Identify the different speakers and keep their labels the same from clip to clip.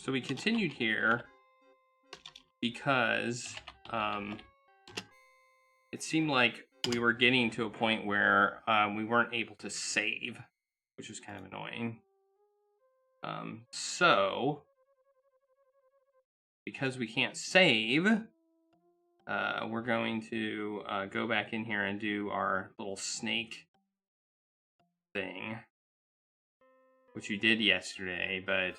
Speaker 1: So we continued here because it seemed like we were getting to a point where we weren't able to save, which was kind of annoying. So, because we can't save, we're going to go back in here and do our little snake thing, which we did yesterday, but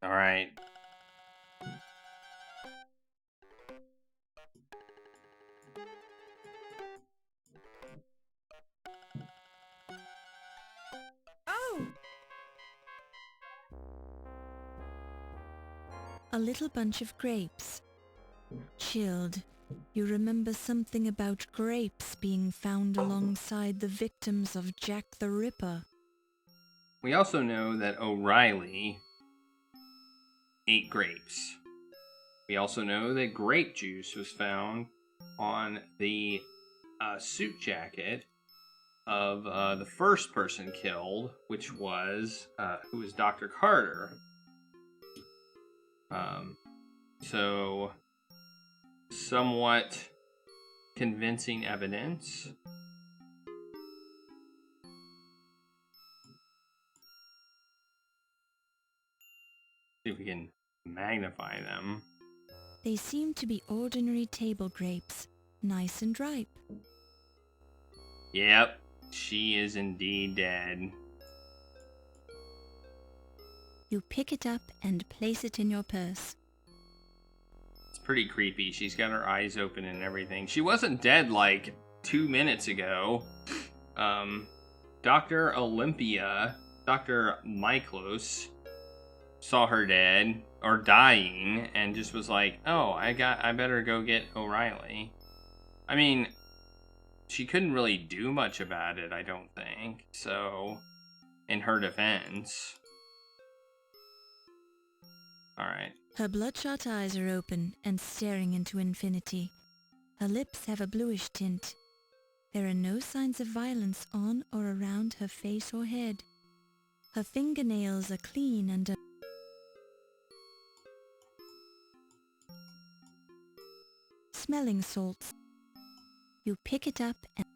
Speaker 1: all right.
Speaker 2: Oh! A little bunch of grapes. Chilled. You remember something about grapes being found alongside the victims of Jack the Ripper.
Speaker 1: We also know that O'Reilly ate grapes. We also know that grape juice was found on the suit jacket of the first person killed, which was who was Dr. Carter. So somewhat convincing evidence. See if we can magnify them.
Speaker 2: They seem to be ordinary table grapes, nice and ripe.
Speaker 1: Yep, she is indeed dead.
Speaker 2: You pick it up and place it in your purse.
Speaker 1: It's pretty creepy. She's got her eyes open and everything. She wasn't dead like 2 minutes ago. Dr. Olympia, Dr. Miklos, saw her dead or dying and just was like, oh, I better go get O'Reilly. I mean, she couldn't really do much about it, I don't think. So, in her defense. Alright.
Speaker 2: Her bloodshot eyes are open and staring into infinity. Her lips have a bluish tint. There are no signs of violence on or around her face or head. Her fingernails are clean and smelling salts. You pick it up and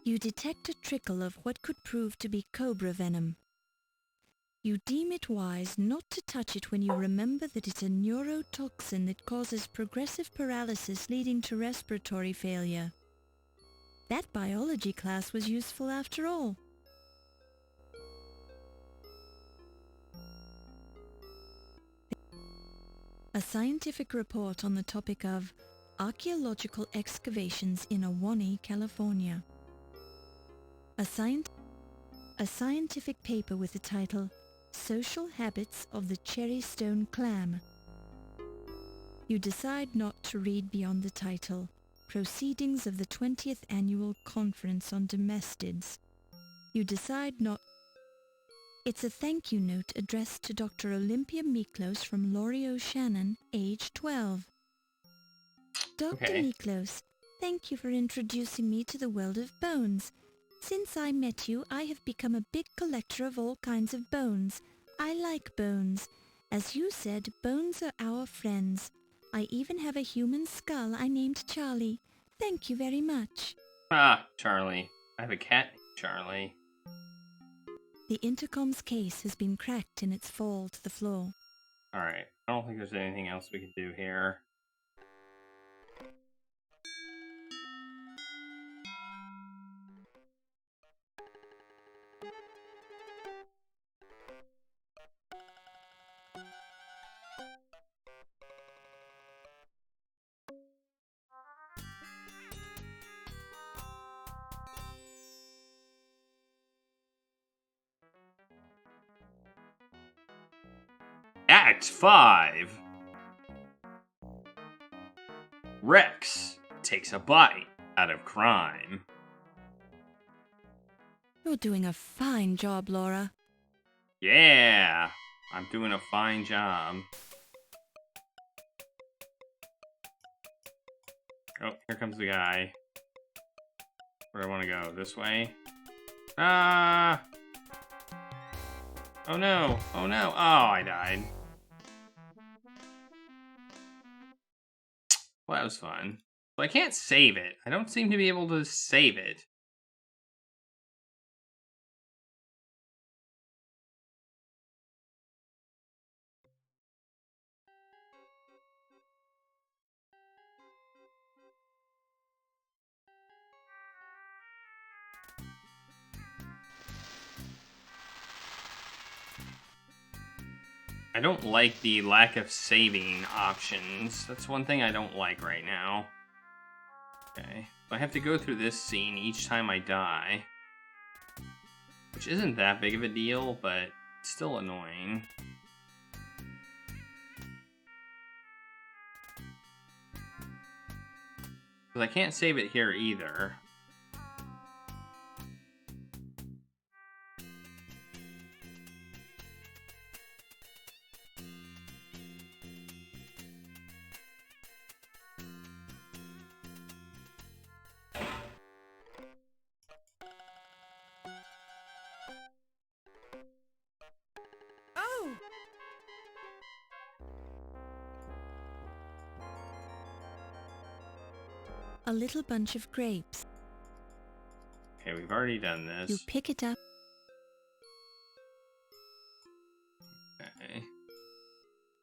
Speaker 2: you detect a trickle of what could prove to be cobra venom. You deem it wise not to touch it when you remember that it's a neurotoxin that causes progressive paralysis leading to respiratory failure. That biology class was useful after all. A scientific report on the topic of archaeological excavations in Ahwahnee, California. A scientific paper with the title Social Habits of the Cherrystone Clam. You decide not to read beyond the title, Proceedings of the 20th Annual Conference on Domestids. You decide not. It's a thank you note addressed to Dr. Olympia Miklos from Laurie O'Shannon, age 12. Dr.
Speaker 1: Okay.
Speaker 2: Miklos, thank you for introducing me to the world of bones. Since I met you, I have become a big collector of all kinds of bones. I like bones. As you said, bones are our friends. I even have a human skull I named Charlie. Thank you very much.
Speaker 1: Ah, Charlie. I have a cat named Charlie.
Speaker 2: The intercom's case has been cracked in its fall to the floor.
Speaker 1: Alright, I don't think there's anything else we can do here. Act 5. Rex takes a bite out of crime.
Speaker 2: You're doing a fine job, Laura.
Speaker 1: Yeah, I'm doing a fine job. Oh, here comes the guy. Where do I want to go? This way? Ah! Oh no! Oh no! Oh, I died. Well, that was fun. But I can't save it. I don't seem to be able to save it. I don't like the lack of saving options. That's one thing I don't like right now. Okay. So I have to go through this scene each time I die. Which isn't that big of a deal, but it's still annoying. Because I can't save it here either.
Speaker 2: A little bunch of grapes.
Speaker 1: Okay, we've already done this.
Speaker 2: You pick it up.
Speaker 1: Okay.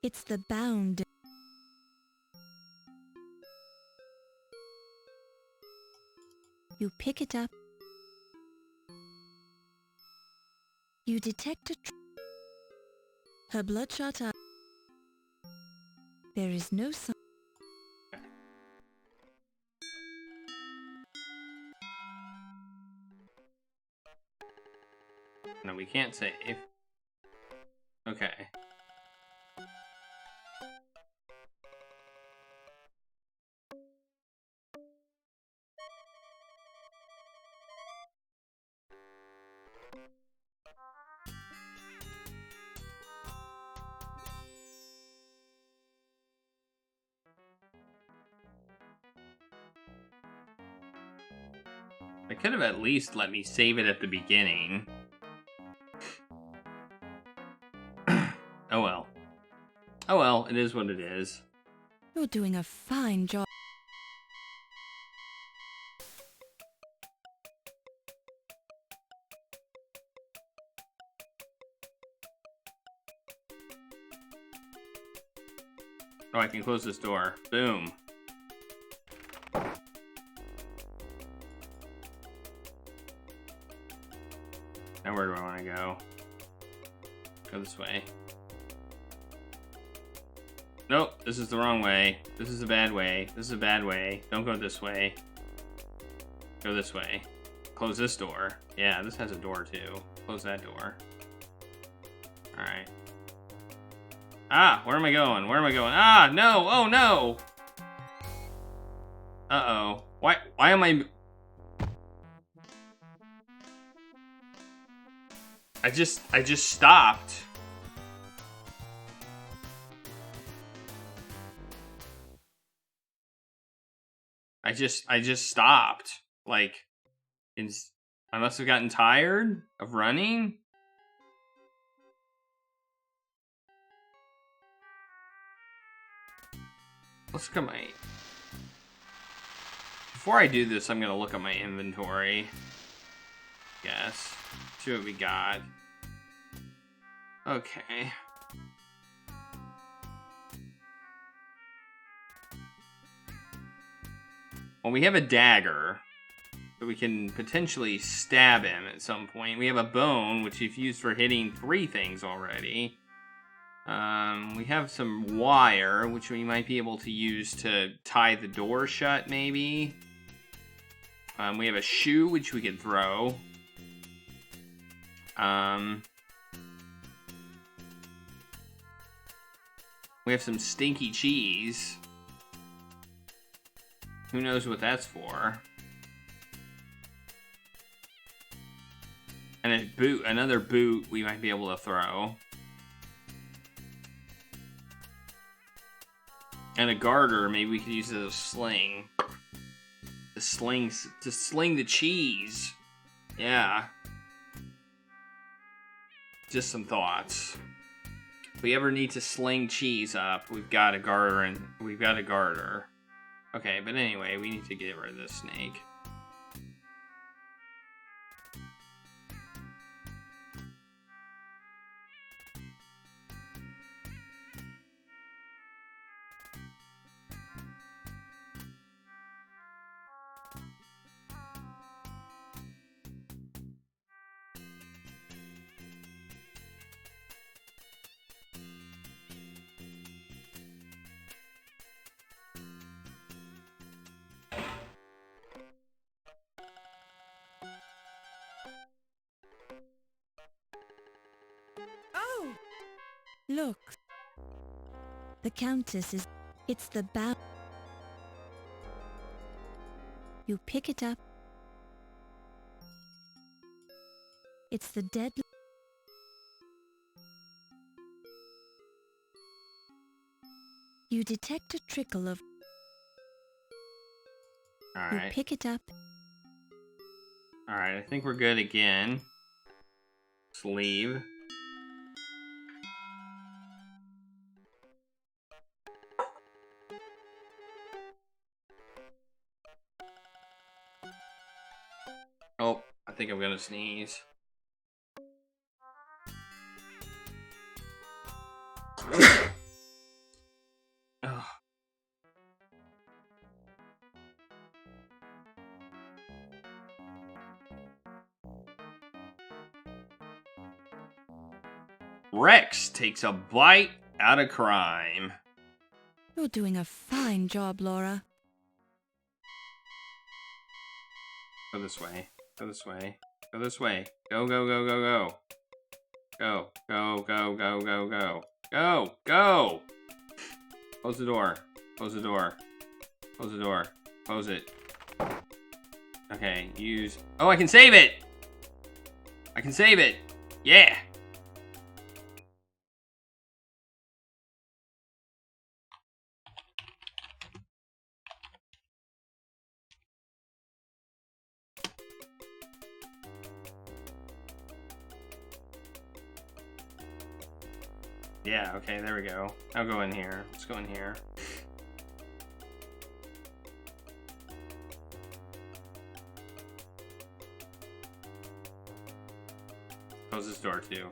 Speaker 2: It's the bound. You pick it up. You detect a her bloodshot eye. There is no sign.
Speaker 1: No, we can't save. Okay. They could have at least let me save it at the beginning. Oh well. Oh well, it is what it is.
Speaker 2: You're doing a fine job.
Speaker 1: Oh, I can close this door. Boom. Now where do I want to go? Go this way. Nope, this is the wrong way. This is a bad way. This is a bad way. Don't go this way. Go this way. Close this door. Yeah, this has a door too. Close that door. Alright. Ah, where am I going? Where am I going? Ah, no! Oh no! Uh-oh. Why am I... I just stopped. I just stopped. Like, I must have gotten tired of running. Let's look at my... Before I do this, I'm gonna look at my inventory. Guess. See what we got. Okay. Well, we have a dagger. So we can potentially stab him at some point. We have a bone, which we've used for hitting 3 things already. We have some wire, which we might be able to use to tie the door shut, maybe. We have a shoe, which we could throw. We have some stinky cheese. Who knows what that's for? And a boot, another boot we might be able to throw. And a garter, maybe we could use it as a sling. To sling the cheese. Yeah. Just some thoughts. If we ever need to sling cheese up, we've got a garter and we've got a garter. Okay, but anyway, we need to get rid of this snake.
Speaker 2: Look. The Countess is... It's the bow... You pick it up. It's the dead... You detect a trickle of...
Speaker 1: Alright.
Speaker 2: You pick it up.
Speaker 1: Alright, I think we're good again. Let's leave. Oh, I think I'm gonna sneeze. Oh. Rex takes a bite out of crime.
Speaker 2: You're doing a fine job, Laura.
Speaker 1: Go this way. Go this way. Go this way. Go, go, go, go, go. Go, go, go, go, go, go. Go, go! Close the door. Close the door. Close the door. Close it. Okay, use... Oh, I can save it! I can save it! Yeah! Yeah, okay, there we go. I'll go in here. Let's go in here. Close this door too.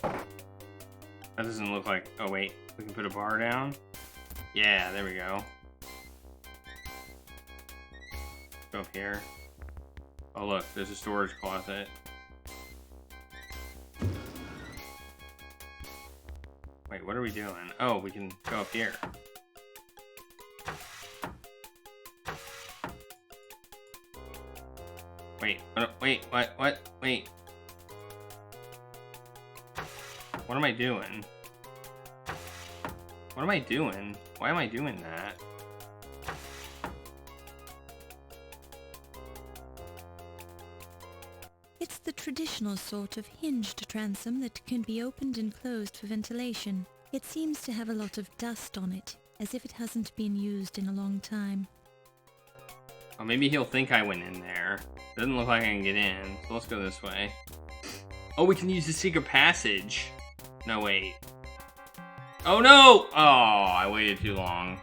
Speaker 1: That doesn't look like... Oh wait, we can put a bar down? Yeah, there we go. Go up here. Oh look, there's a storage closet. Wait, what are we doing? Oh, we can go up here. Wait, wait, what? Wait. What am I doing? What am I doing? Why am I doing that?
Speaker 2: It's the traditional sort of hinged transom that can be opened and closed for ventilation. It seems to have a lot of dust on it, as if it hasn't been used in a long time.
Speaker 1: Oh, maybe he'll think I went in there. Doesn't look like I can get in, so let's go this way. Oh, we can use the secret passage. No, wait. Oh, no! Oh, I waited too long.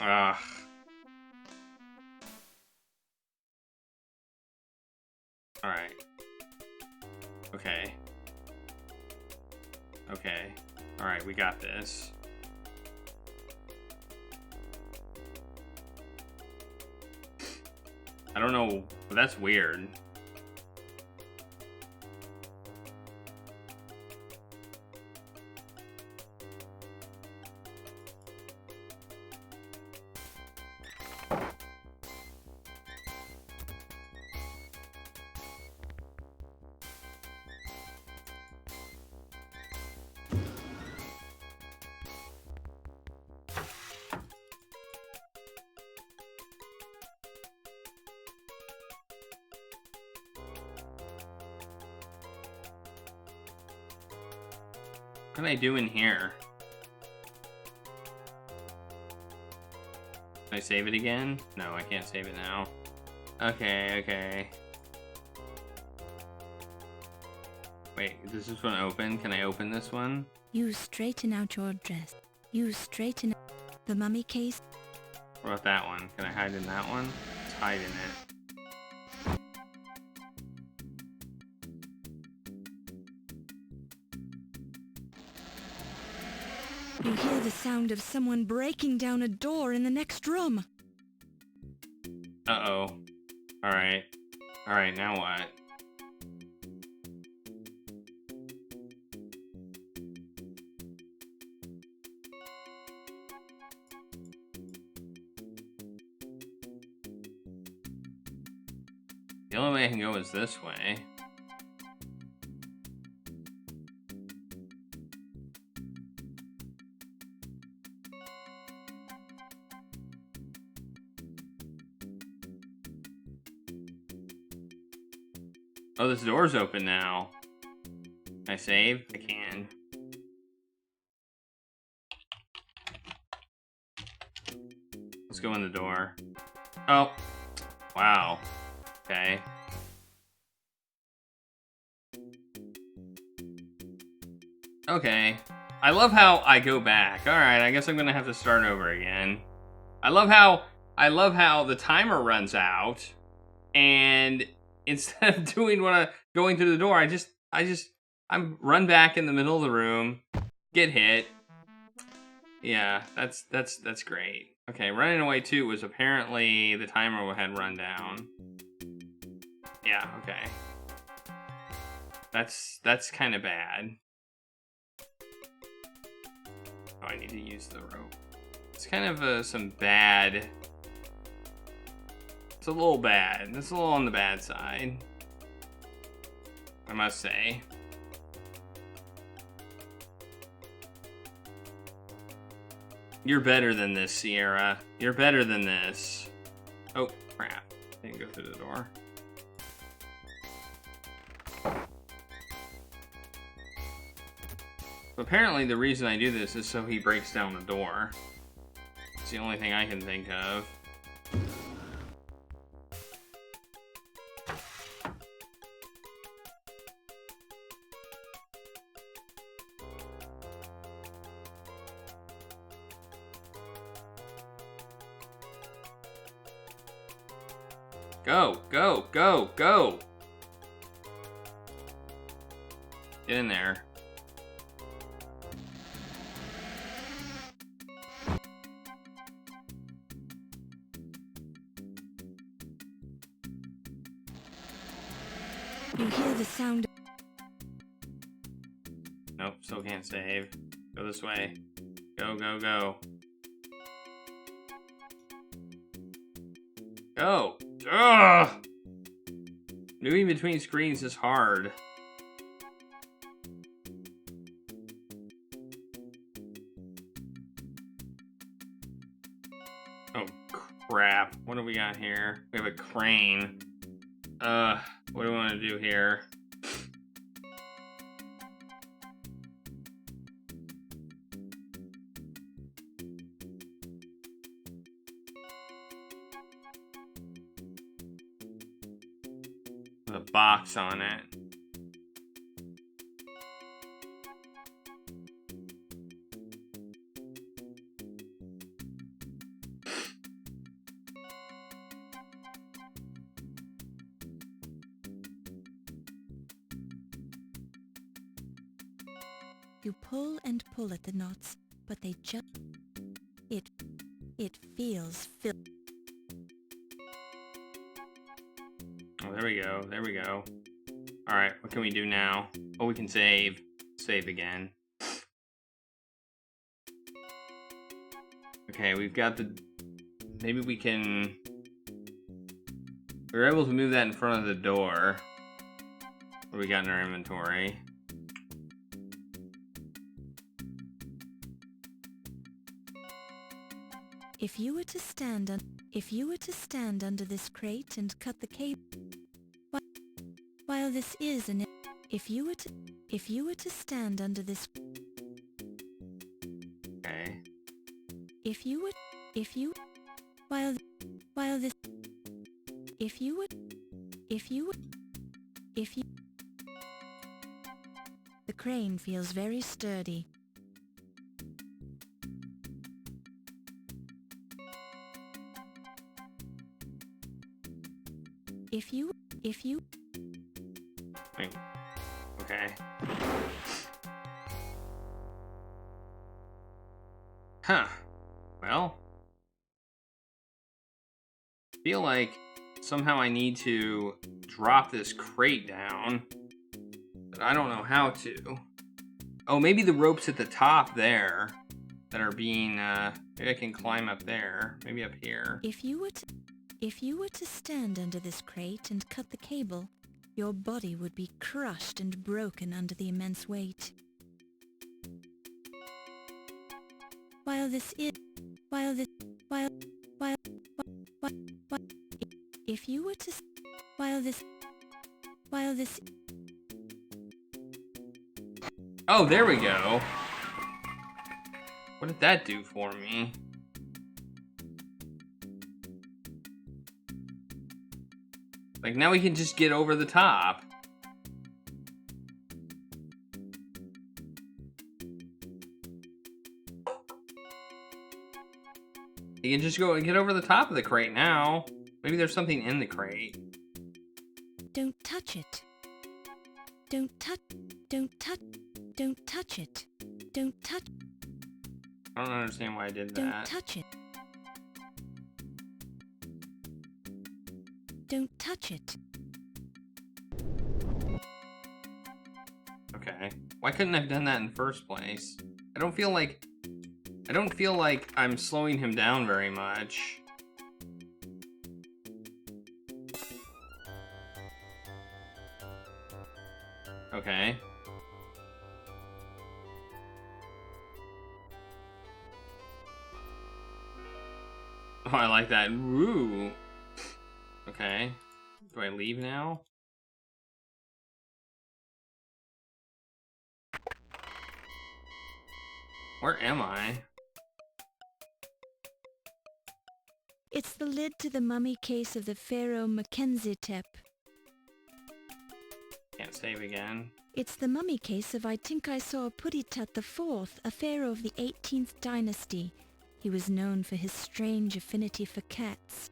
Speaker 1: Ugh. Alright. Okay. Okay. Alright, we got this. I don't know, but that's weird. What can I do in here? Can I save it again? No, I can't save it now. Okay, okay. Wait, does this one open? Can I open this one?
Speaker 2: You straighten out your dress. You straighten out the mummy case.
Speaker 1: What about that one? Can I hide in that one? Let's hide in it.
Speaker 2: You hear the sound of someone breaking down a door in the next room.
Speaker 1: Uh-oh. Alright. Alright, now what? The only way I can go is this way. Oh, this door's open now. Can I save? I can. Let's go in the door. Oh. Wow. Okay. Okay. I love how I go back. Alright, I guess I'm gonna have to start over again. I love how the timer runs out, and instead of doing going through the door, I'm run back in the middle of the room, get hit. Yeah, that's great. Okay, running away too was apparently the timer had run down. Yeah, okay. That's kind of bad. Oh, I need to use the rope. It's kind of some bad. It's a little bad. It's a little on the bad side, I must say. You're better than this, Sierra. You're better than this. Oh, crap. Didn't go through the door. Apparently the reason I do this is so he breaks down the door. It's the only thing I can think of. Go, go, go, go! Get in there.
Speaker 2: You hear the sound.
Speaker 1: Nope, still can't save. Go this way. Go, go, go. Go! Ugh! Moving between screens is hard. Oh, crap. What do we got here? We have a crane. What do we want to do here? With a box on it.
Speaker 2: You pull and pull at the knots, but they just... It feels
Speaker 1: there we go. There we go. Alright, what can we do now? Oh, we can save. Save again. Okay, we've got the... Maybe we can... We were able to move that in front of the door. What do we got in our inventory?
Speaker 2: If you were to stand under this crate and cut the cable, while this is an if you were to stand under this
Speaker 1: Okay.
Speaker 2: if you while this if you the crane feels very sturdy. If you
Speaker 1: Wait. Okay. Huh. Well. I feel like somehow I need to drop this crate down. But I don't know how to. Oh, maybe the rope's at the top there that are being, maybe I can climb up there. Maybe up here.
Speaker 2: If you were to stand under this crate and cut the cable, your body would be crushed and broken under the immense weight.
Speaker 1: Oh, there we go. What did that do for me? Like, now we can just get over the top. You can just go and get over the top of the crate now. Maybe there's something in the crate.
Speaker 2: Don't touch it. Don't touch it. Don't touch.
Speaker 1: I don't understand why I did that.
Speaker 2: Don't touch it. Don't touch it.
Speaker 1: Okay. Why couldn't I have done that in the first place? I don't feel like I'm slowing him down very much. Okay. Oh, I like that. Woo. Okay. Do I leave now? Where am I?
Speaker 2: It's the lid to the mummy case of the Pharaoh Mackenzie-tep.
Speaker 1: Can't save again.
Speaker 2: It's the mummy case of I think I saw Puditut IV, a pharaoh of the 18th dynasty. He was known for his strange affinity for cats.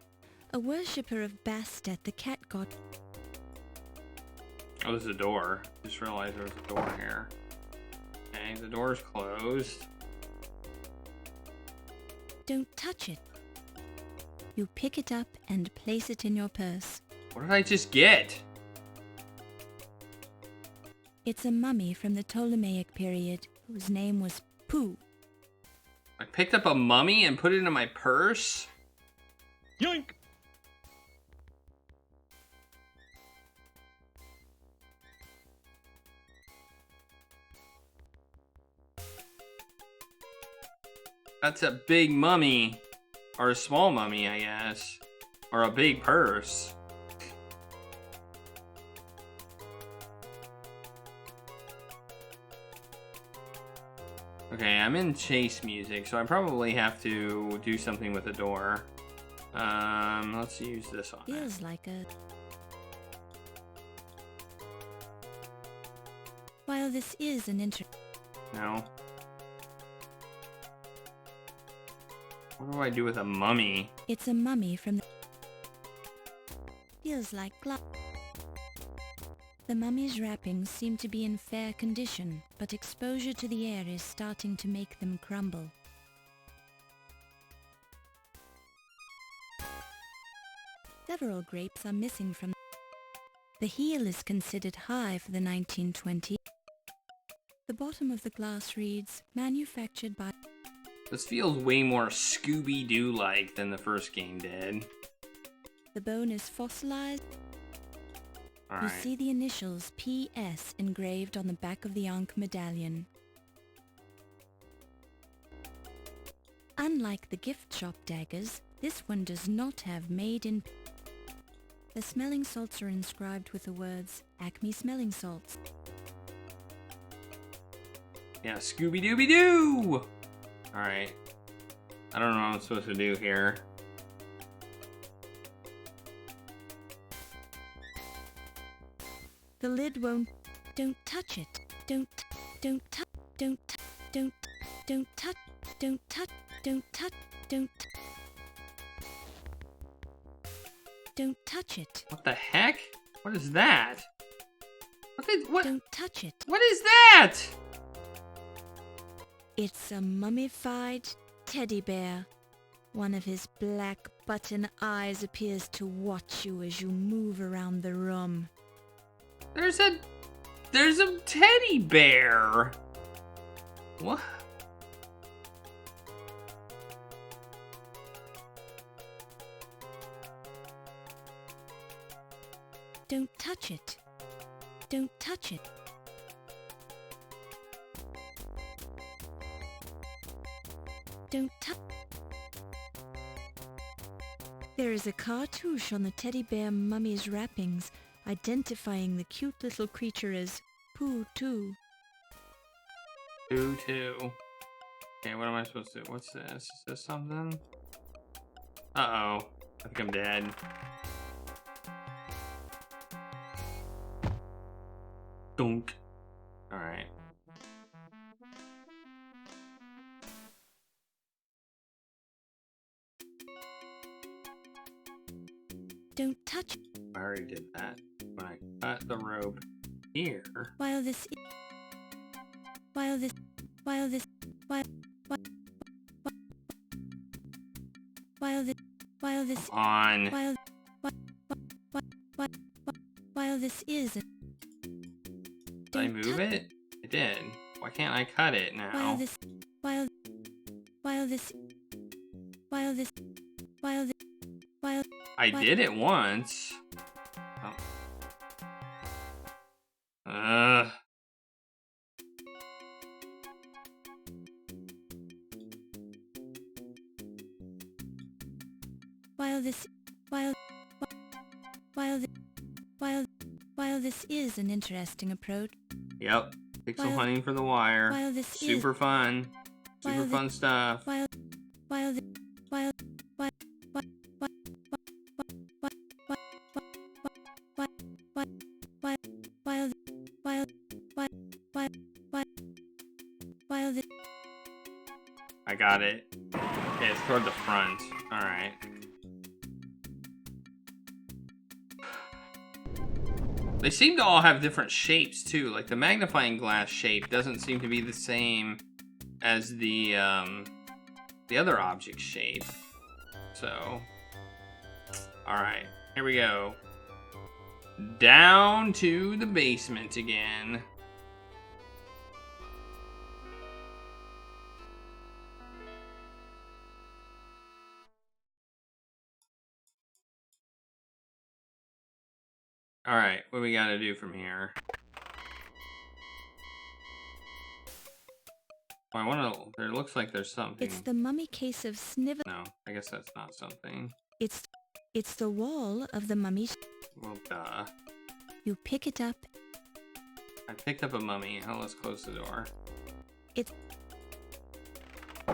Speaker 2: A worshipper of Bastet, the cat god.
Speaker 1: Oh, there's a door. Just realized there was a door here. Okay, the door's closed.
Speaker 2: Don't touch it. You pick it up and place it in your purse.
Speaker 1: What did I just get?
Speaker 2: It's a mummy from the Ptolemaic period, whose name was Pu.
Speaker 1: I picked up a mummy and put it in my purse?
Speaker 3: Yoink!
Speaker 1: That's a big mummy. Or a small mummy, I guess. Or a big purse. Okay, I'm in chase music, so I probably have to do something with the door. Let's use this on it.
Speaker 2: Feels like a... While this is an
Speaker 1: No. What do I do with a mummy?
Speaker 2: It's a mummy from the... Feels like glass. The mummy's wrappings seem to be in fair condition, but exposure to the air is starting to make them crumble. Several grapes are missing from... The heel is considered high for the 1920s. The bottom of the glass reads, manufactured by...
Speaker 1: This feels way more Scooby-Doo-like than the first game did.
Speaker 2: The bone is fossilized. You
Speaker 1: Alright.
Speaker 2: see the initials PS engraved on the back of the Ankh medallion. Unlike the gift shop daggers, this one does not have made in... The smelling salts are inscribed with the words Acme Smelling Salts.
Speaker 1: Yeah, Scooby-Dooby-Doo! Alright. I don't know what I'm supposed to do here.
Speaker 2: The lid won't... Don't touch it. Don't touch... Don't touch... Don't touch... Don't touch... Don't touch... Don't touch it.
Speaker 1: What the heck? What is that? What?
Speaker 2: Don't touch it.
Speaker 1: What is that?
Speaker 2: It's a mummified teddy bear. One of his black button eyes appears to watch you as you move around the room.
Speaker 1: There's a teddy bear. What?
Speaker 2: Don't touch it. Don't touch it. Don't touch. There is a cartouche on the teddy bear mummy's wrappings, identifying the cute little creature as Pooh-Too.
Speaker 1: Two. Okay, what am I supposed to do? What's this? Is this something? Uh-oh. I think I'm dead. Dunk. Alright.
Speaker 2: Don't touch.
Speaker 1: I already did that. When I cut the rope here.
Speaker 2: While this
Speaker 1: On.
Speaker 2: While this is.
Speaker 1: Did I move it? It did. Why can't I cut it now? I did it once. Oh.
Speaker 2: While this is an interesting approach.
Speaker 1: Yep. Pixel hunting for the wire.
Speaker 2: While this
Speaker 1: Super fun. Super fun stuff. I got it. Okay, it's toward the front. Alright. They seem to all have different shapes too. Like the magnifying glass shape doesn't seem to be the same as the other object shape. So, alright, here we go. Down to the basement again. Alright, what do we gotta do from here? Oh, I wanna... There looks like there's something...
Speaker 2: It's the mummy case of Snivel.
Speaker 1: No, I guess that's not something.
Speaker 2: It's the wall of the mummy's.
Speaker 1: Well, duh.
Speaker 2: You pick it up.
Speaker 1: I picked up a mummy. Oh, let's close the door.
Speaker 2: It's...
Speaker 1: See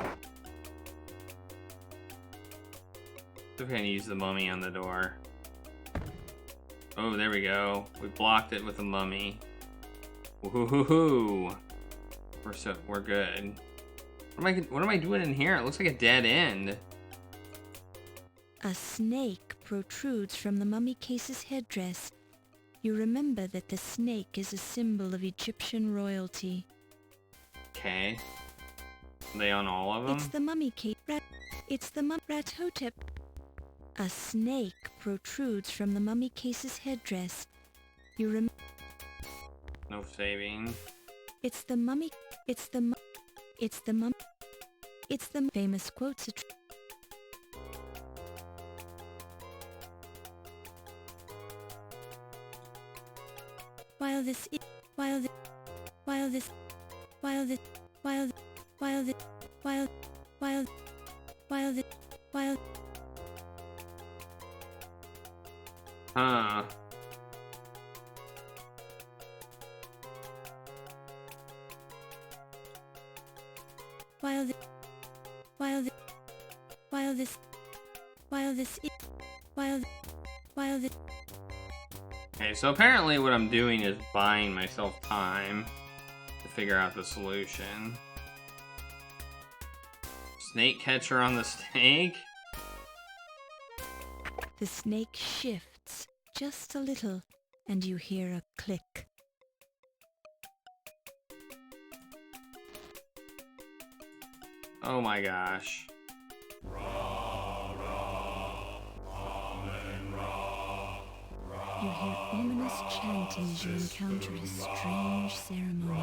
Speaker 1: if I can use the mummy on the door. Oh, there we go. We blocked it with a mummy. Woohoo! We're good. What am I doing in here? It looks like a dead end.
Speaker 2: A snake protrudes from the mummy case's headdress. You remember that the snake is a symbol of Egyptian royalty.
Speaker 1: Okay. Are they on all of them?
Speaker 2: It's the mummy case. It's the Ratotep. A snake protrudes from the mummy case's headdress. You rem-
Speaker 1: No saving.
Speaker 2: It's the mummy. It's the mu- It's the mum. It's the famous quotes. While this I- while the while this while the while while the while while while the while
Speaker 1: Huh.
Speaker 2: while the while the while this while this I- while the while the
Speaker 1: Okay, so apparently what I'm doing is buying myself time to figure out the solution. Snake catcher on the snake?
Speaker 2: the snake shifts just a little, and you hear a click.
Speaker 1: Oh my gosh.
Speaker 2: You hear ominous chanting as you encounter a strange ceremony.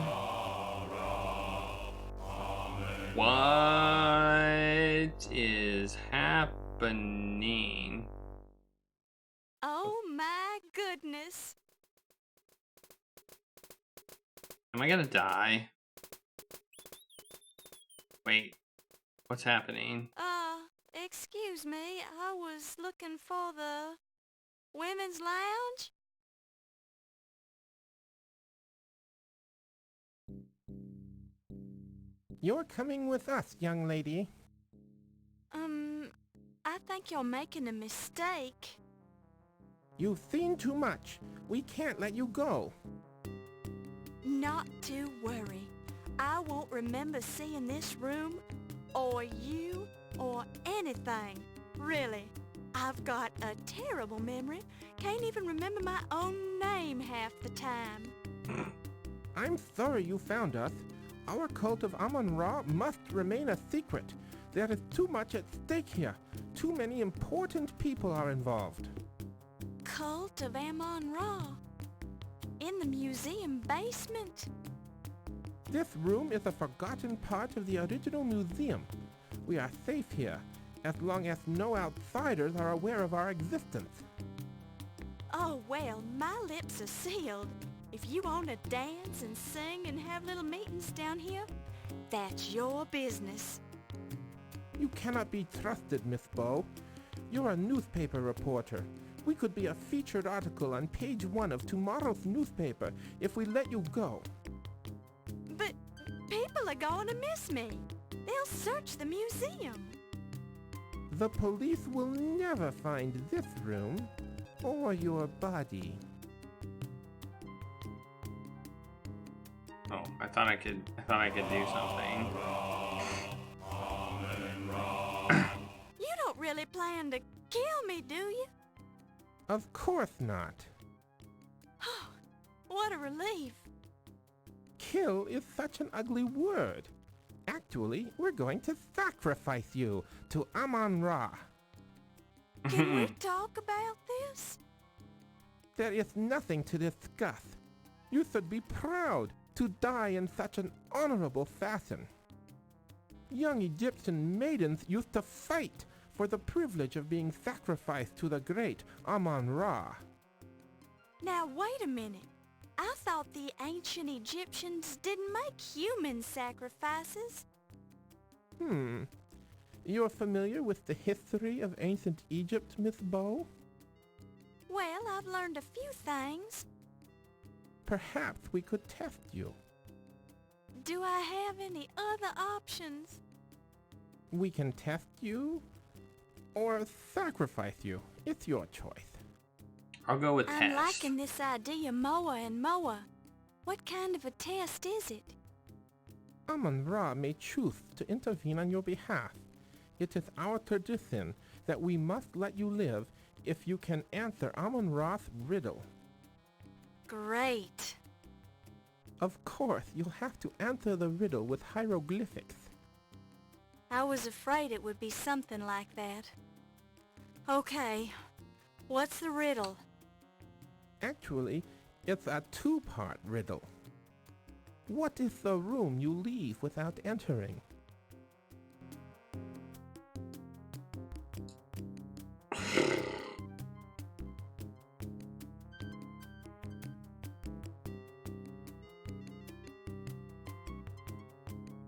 Speaker 1: What is happening?
Speaker 2: Oh my goodness!
Speaker 1: Am I gonna die? Wait, what's happening?
Speaker 2: Excuse me, I was looking for the women's lounge?
Speaker 4: You're coming with us, young lady.
Speaker 2: I think you're making a mistake.
Speaker 4: You've seen too much. We can't let you go.
Speaker 2: Not to worry. I won't remember seeing this room, or you, or anything. Really. I've got a terrible memory. Can't even remember my own name half the time.
Speaker 4: I'm sorry you found us. Our cult of Amon Ra must remain a secret. There is too much at stake here. Too many important people are involved.
Speaker 2: Cult of Amon Ra? In the museum basement?
Speaker 4: This room is a forgotten part of the original museum. We are safe here, as long as no outsiders are aware of our existence.
Speaker 2: Oh, well, my lips are sealed. If you want to dance and sing and have little meetings down here, that's your business.
Speaker 4: You cannot be trusted, Miss Bow. You're a newspaper reporter. We could be a featured article on page 1 of tomorrow's newspaper if we let you go.
Speaker 2: But people are going to miss me. They'll search the museum.
Speaker 4: The police will never find this room or your body.
Speaker 1: Oh, I thought I could do something.
Speaker 2: You don't really plan to kill me, do you?
Speaker 4: Of course not.
Speaker 2: What a relief.
Speaker 4: Kill is such an ugly word. Actually, we're going to sacrifice you to Amon Ra.
Speaker 2: Can we talk about this?
Speaker 4: There is nothing to discuss. You should be proud to die in such an honorable fashion. Young Egyptian maidens used to fight for the privilege of being sacrificed to the great Amon Ra.
Speaker 2: Now, wait a minute. I thought the ancient Egyptians didn't make human sacrifices.
Speaker 4: You're familiar with the history of ancient Egypt, Miss Bow?
Speaker 2: Well, I've learned a few things.
Speaker 4: Perhaps we could test you.
Speaker 2: Do I have any other options?
Speaker 4: We can test you or sacrifice you. It's your choice.
Speaker 1: I'll go with
Speaker 2: I'm
Speaker 1: test.
Speaker 2: liking this idea more and more. What kind of a test is it?
Speaker 4: Amon Ra may choose to intervene on your behalf. It is our tradition that we must let you live if you can answer Amon Ra's riddle.
Speaker 2: Great.
Speaker 4: Of course, you'll have to answer the riddle with hieroglyphics.
Speaker 2: I was afraid it would be something like that. Okay, what's the riddle?
Speaker 4: Actually, It's a two-part riddle. What is the room you leave without entering?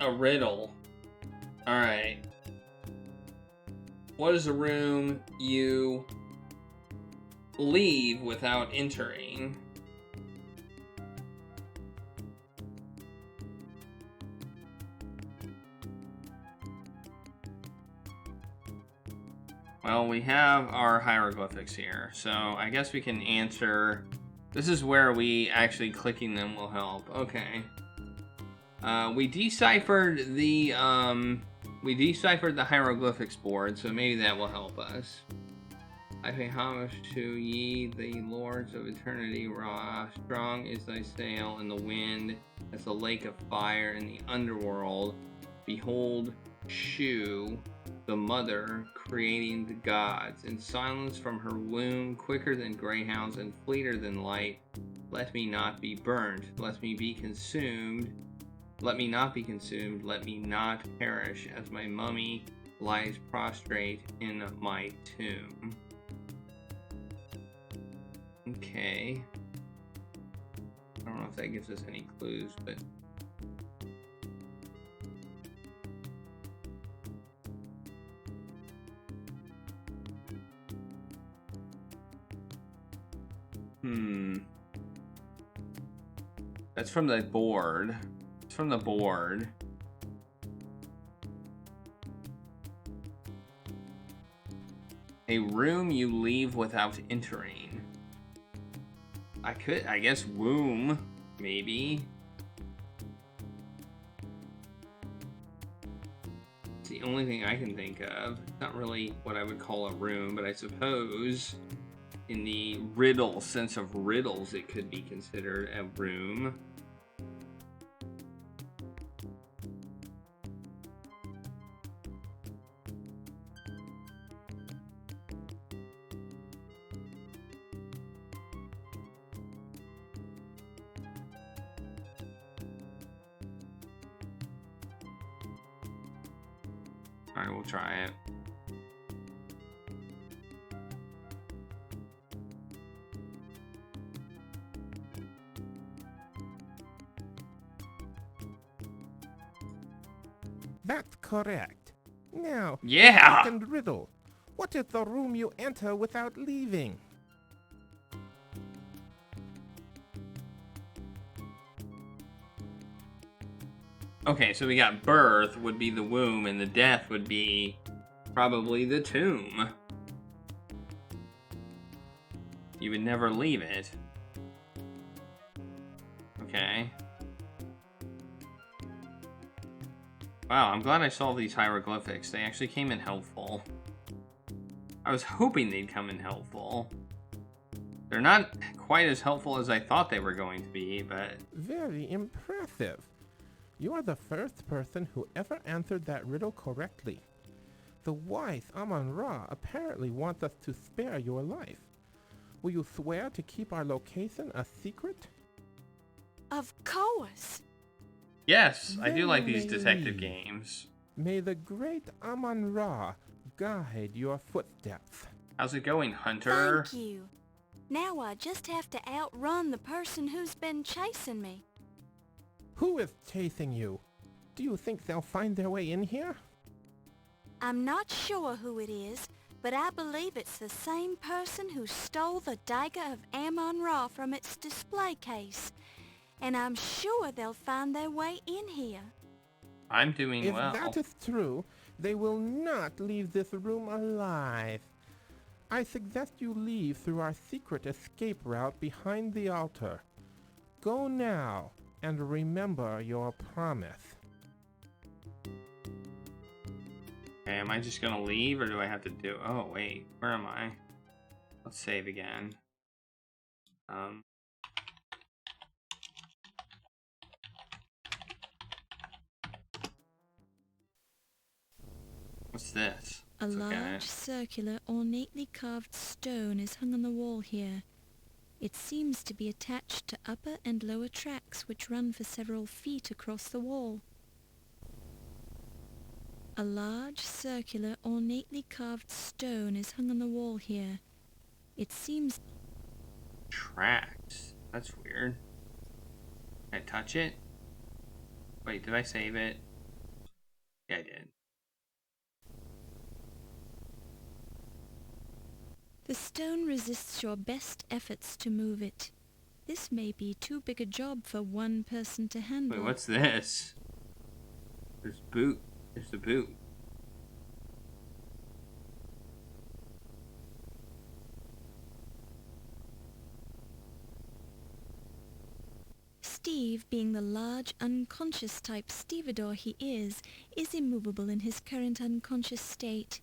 Speaker 1: A riddle. Alright. What is a room you leave without entering? Well, we have our hieroglyphics here, so I guess we can answer. This is where we actually clicking them will help. Okay. We deciphered the hieroglyphics board, so maybe that will help us. I pay homage to ye, the lords of eternity, Ra. Strong is thy sail in the wind, as the lake of fire in the underworld. Behold, Shu, the mother, creating the gods. In silence from her womb, quicker than greyhounds and fleeter than light. Let me not be burnt. Let me be consumed. Let me not be consumed. Let me not perish, as my mummy lies prostrate in my tomb. Okay. I don't know if that gives us any clues, but... That's from the board. It's from the board. A room you leave without entering. I guess womb, maybe. It's the only thing I can think of. It's not really what I would call a room, but I suppose in the riddle sense of riddles, it could be considered a room. Alright, we'll try it.
Speaker 4: That's correct. Now,
Speaker 1: Yeah!
Speaker 4: the second riddle. What is the room you enter without leaving?
Speaker 1: Okay, so we got birth would be the womb, and the death would be probably the tomb. You would never leave it. Okay. Wow, I'm glad I solved these hieroglyphics. They actually came in helpful. I was hoping they'd come in helpful. They're not quite as helpful as I thought they were going to be, but...
Speaker 4: Very impressive. You are the first person who ever answered that riddle correctly. The wise Amon Ra apparently wants us to spare your life. Will you swear to keep our location a secret?
Speaker 5: Of course.
Speaker 1: Yes, I do like these
Speaker 4: Then
Speaker 1: detective
Speaker 4: may-
Speaker 1: games.
Speaker 4: May the great Amon Ra guide your footsteps.
Speaker 1: How's it going, Hunter?
Speaker 5: Thank you. Now I just have to outrun the person who's been chasing me.
Speaker 4: Who is chasing you? Do you think they'll find their way in here?
Speaker 5: I'm not sure who it is, but I believe it's the same person who stole the Dagger of Amon Ra from its display case. And I'm sure they'll find their way in here.
Speaker 1: I'm doing
Speaker 4: If
Speaker 1: well.
Speaker 4: that is true, they will not leave this room alive. I suggest you leave through our secret escape route behind the altar. Go now, and remember your promise.
Speaker 1: Okay, am I just gonna leave, or do I have to do... Oh, wait. Where am I? Let's save again. What's this?
Speaker 2: A
Speaker 1: Let's look at
Speaker 2: large,
Speaker 1: it.
Speaker 2: circular, ornately carved stone is hung on the wall here. It seems to be attached to upper and lower tracks which run for several feet across the wall. A large, circular, ornately carved stone is hung on the wall here. It seems...
Speaker 1: Tracks. That's weird. Can I touch it? Wait, did I save it? Yeah, I did.
Speaker 2: The stone resists your best efforts to move it. This may be too big a job for one person to handle.
Speaker 1: Wait, what's this? There's boot. There's the boot.
Speaker 2: Steve, being the large, unconscious type stevedore he is immovable in his current unconscious state,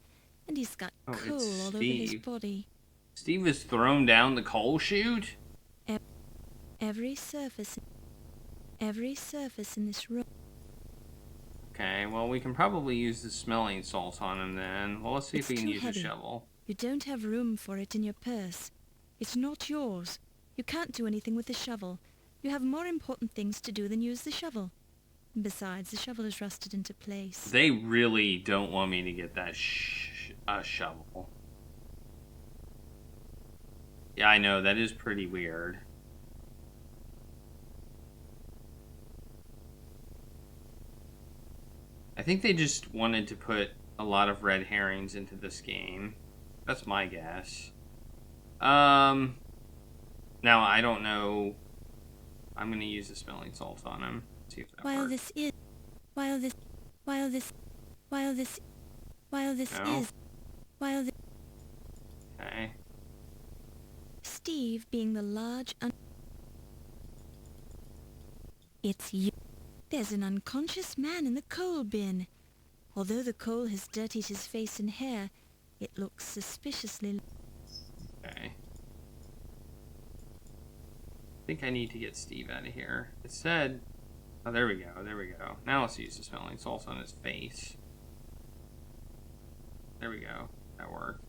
Speaker 2: and he's got coal all over his body.
Speaker 1: Steve has thrown down the coal chute?
Speaker 2: Every surface in this room.
Speaker 1: Okay, well, we can probably use the smelling salts on him then. Well, let's see if we can use a shovel.
Speaker 2: You don't have room for it in your purse. It's not yours. You can't do anything with the shovel. You have more important things to do than use the shovel. Besides, the shovel is rusted into place.
Speaker 1: They really don't want me to get that shovel. Yeah, I know, that is pretty weird. I think they just wanted to put a lot of red herrings into this game. That's my guess. Now, I don't know. I'm gonna use the smelling salts on him. See if that works. Okay.
Speaker 2: Steve, being the large It's you. There's an unconscious man in the coal bin. Although the coal has dirtied his face and hair, it looks suspiciously...
Speaker 1: Okay. I think I need to get Steve out of here. It said... Oh, there we go, there we go. Now let's use the smelling salts on his face. There we go. That worked.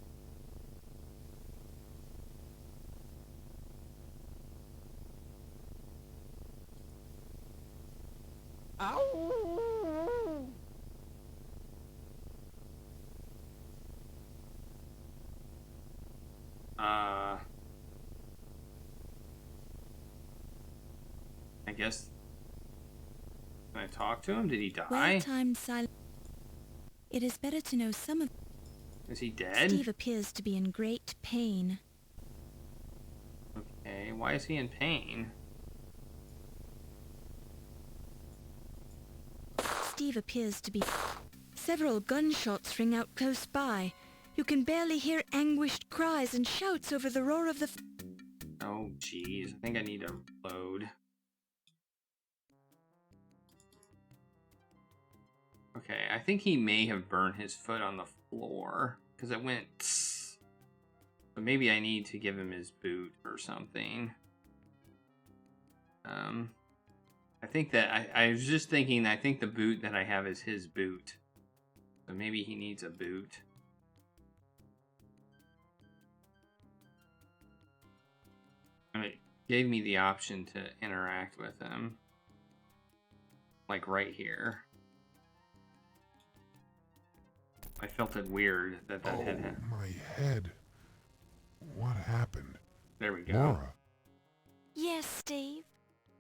Speaker 4: Ow!
Speaker 1: I guess... Can I talk to him? Did he die?
Speaker 2: Well-timed silence. It is better to know some of...
Speaker 1: Is he dead?
Speaker 2: Steve appears to be in great pain.
Speaker 1: Okay, why is he in pain?
Speaker 2: Steve appears to be... Several gunshots ring out close by. You can barely hear anguished cries and shouts over the roar of the...
Speaker 1: Oh, jeez. I think I need to load. Okay, I think he may have burned his foot on the floor. Because it went... Tss. But maybe I need to give him his boot or something. I think that... I was just thinking, I think the boot that I have is his boot. So maybe he needs a boot. And it gave me the option to interact with him. Like right here. I felt it weird that had happened.
Speaker 3: My head. What happened?
Speaker 1: There we go.
Speaker 3: Laura.
Speaker 5: Yes, Steve.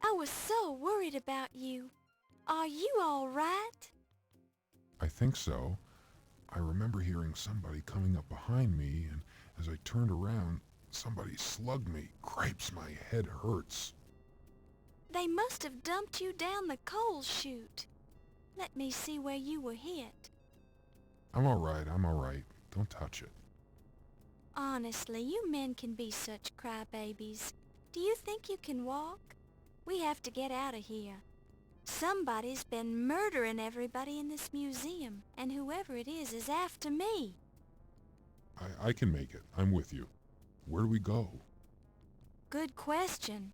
Speaker 5: I was so worried about you. Are you all right?
Speaker 3: I think so. I remember hearing somebody coming up behind me, and as I turned around, somebody slugged me. Cripes, my head hurts.
Speaker 5: They must have dumped you down the coal chute. Let me see where you were hit.
Speaker 3: I'm all right. Don't touch it.
Speaker 5: Honestly, you men can be such crybabies. Do you think you can walk? We have to get out of here. Somebody's been murdering everybody in this museum, and whoever it is after me.
Speaker 3: I can make it. I'm with you. Where do we go?
Speaker 5: Good question.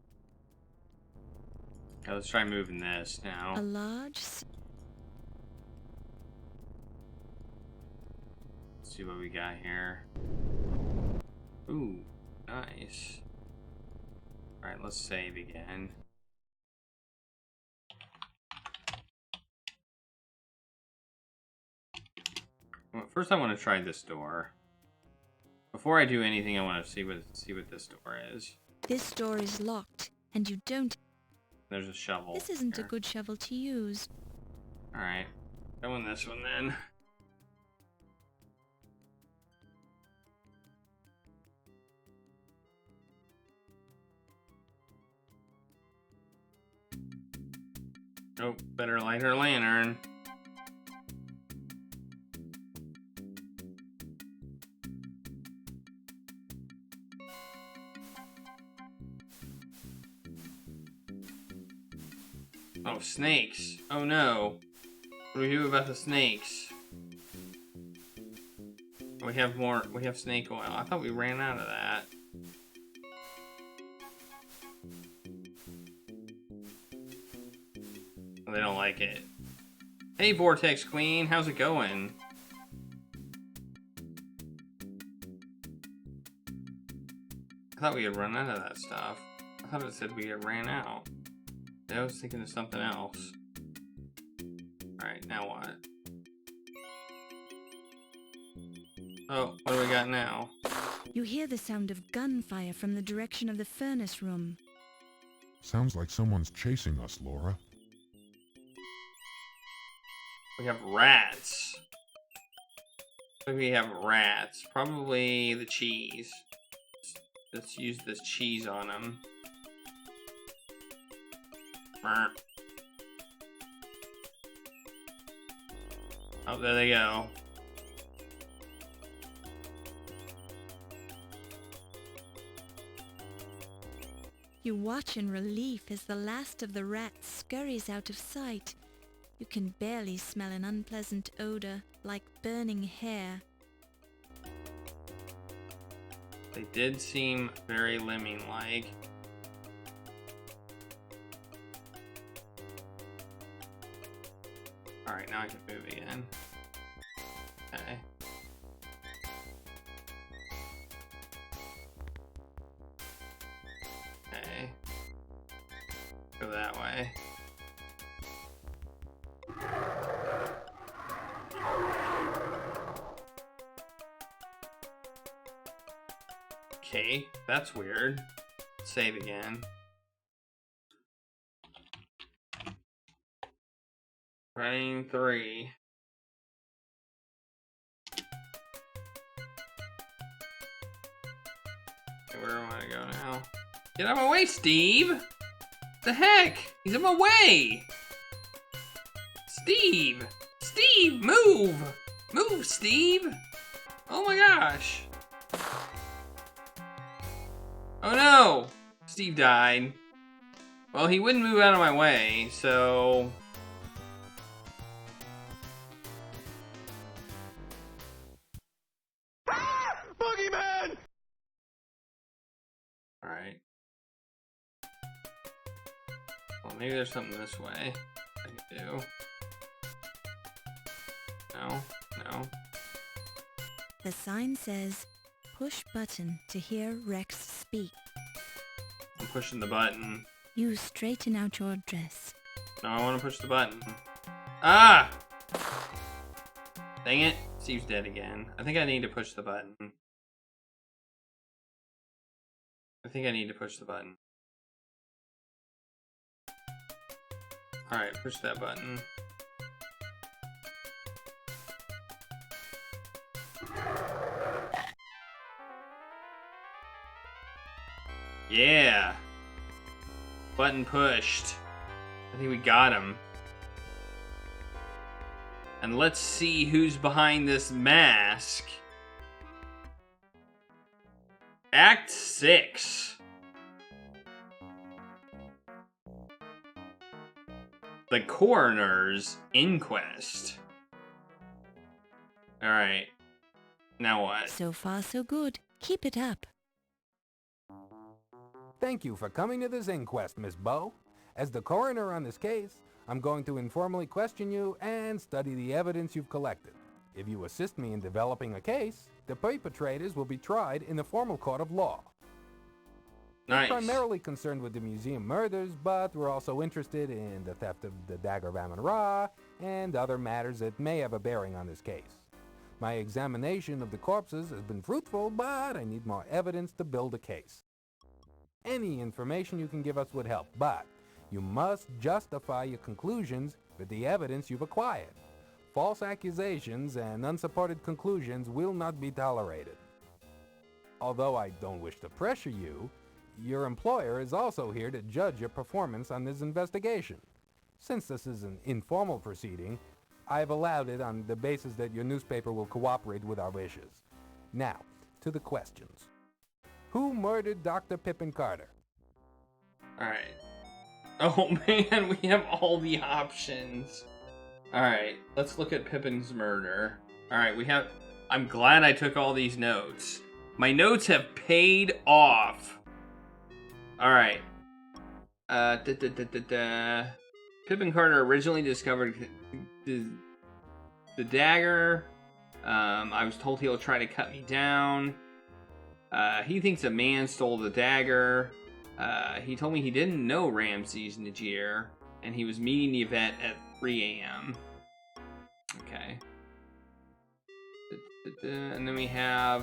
Speaker 1: Okay, let's try moving this now.
Speaker 2: A large...
Speaker 1: Let's see what we got here. Ooh, nice. Alright, let's save again. Well, first I want to try this door. Before I do anything, I want to see what this door is.
Speaker 2: This door is locked, and you don't...
Speaker 1: There's a shovel.
Speaker 2: This isn't
Speaker 1: here.
Speaker 2: a good shovel to use.
Speaker 1: Alright. Going this one then. Oh, better light her lantern. Oh, snakes. Oh no. What do we do about the snakes? We have more. We have snake oil. I thought we ran out of that. They don't like it. Hey, Vortex Queen, how's it going? I thought we had run out of that stuff. I thought it said we had ran out. I was thinking of something else. Alright, now what? Oh, what do we got now?
Speaker 2: You hear the sound of gunfire from the direction of the furnace room.
Speaker 3: Sounds like someone's chasing us, Laura.
Speaker 1: We have rats. I think we have rats. Probably the cheese. Let's use this cheese on them. Oh, there they go.
Speaker 2: You watch in relief as the last of the rats scurries out of sight. You can barely smell an unpleasant odor, like burning hair.
Speaker 1: They did seem very lemming-like. Alright, now I can move again. Okay. Okay. Go that way. Okay, that's weird. Save again. Running 3. Okay, where do I want to go now? Get out of my way, Steve! The heck? He's in my way! Steve! Steve, move! Move, Steve! Oh my gosh! Oh no! Steve died. Well, he wouldn't move out of my way, so...
Speaker 4: Boogeyman!
Speaker 1: Alright. Well, maybe there's something this way I can do. No, no.
Speaker 2: The sign says, "Push button to hear Rex speak."
Speaker 1: I'm pushing the button.
Speaker 2: You straighten out your dress.
Speaker 1: No, I want to push the button. Ah! Dang it. Steve's dead again. I think I need to push the button. I think I need to push the button. Alright, push that button. Yeah! Button pushed. I think we got him. And let's see who's behind this mask. Act 6. The Coroner's Inquest. Alright. Now what?
Speaker 2: So far, so good. Keep it up.
Speaker 6: Thank you for coming to this inquest, Miss Bow. As the coroner on this case, I'm going to informally question you and study the evidence you've collected. If you assist me in developing a case, the perpetrators will be tried in the formal court of law.
Speaker 1: Nice.
Speaker 6: We're primarily concerned with the museum murders, but we're also interested in the theft of the Dagger of Amon-Ra and other matters that may have a bearing on this case. My examination of the corpses has been fruitful, but I need more evidence to build a case. Any information you can give us would help, but you must justify your conclusions with the evidence you've acquired. False accusations and unsupported conclusions will not be tolerated. Although I don't wish to pressure you, your employer is also here to judge your performance on this investigation. Since this is an informal proceeding, I've allowed it on the basis that your newspaper will cooperate with our wishes. Now, to the questions. Who murdered Dr. Pippin Carter?
Speaker 1: Alright. Oh man, we have all the options. Alright, let's look at Pippin's murder. Alright, I'm glad I took all these notes. My notes have paid off. Alright. Pippin Carter originally discovered the dagger. I was told he'll try to cut me down. He thinks a man stole the dagger. He told me he didn't know Ramses Najir, and he was meeting the event at 3 a.m. Okay. And then we have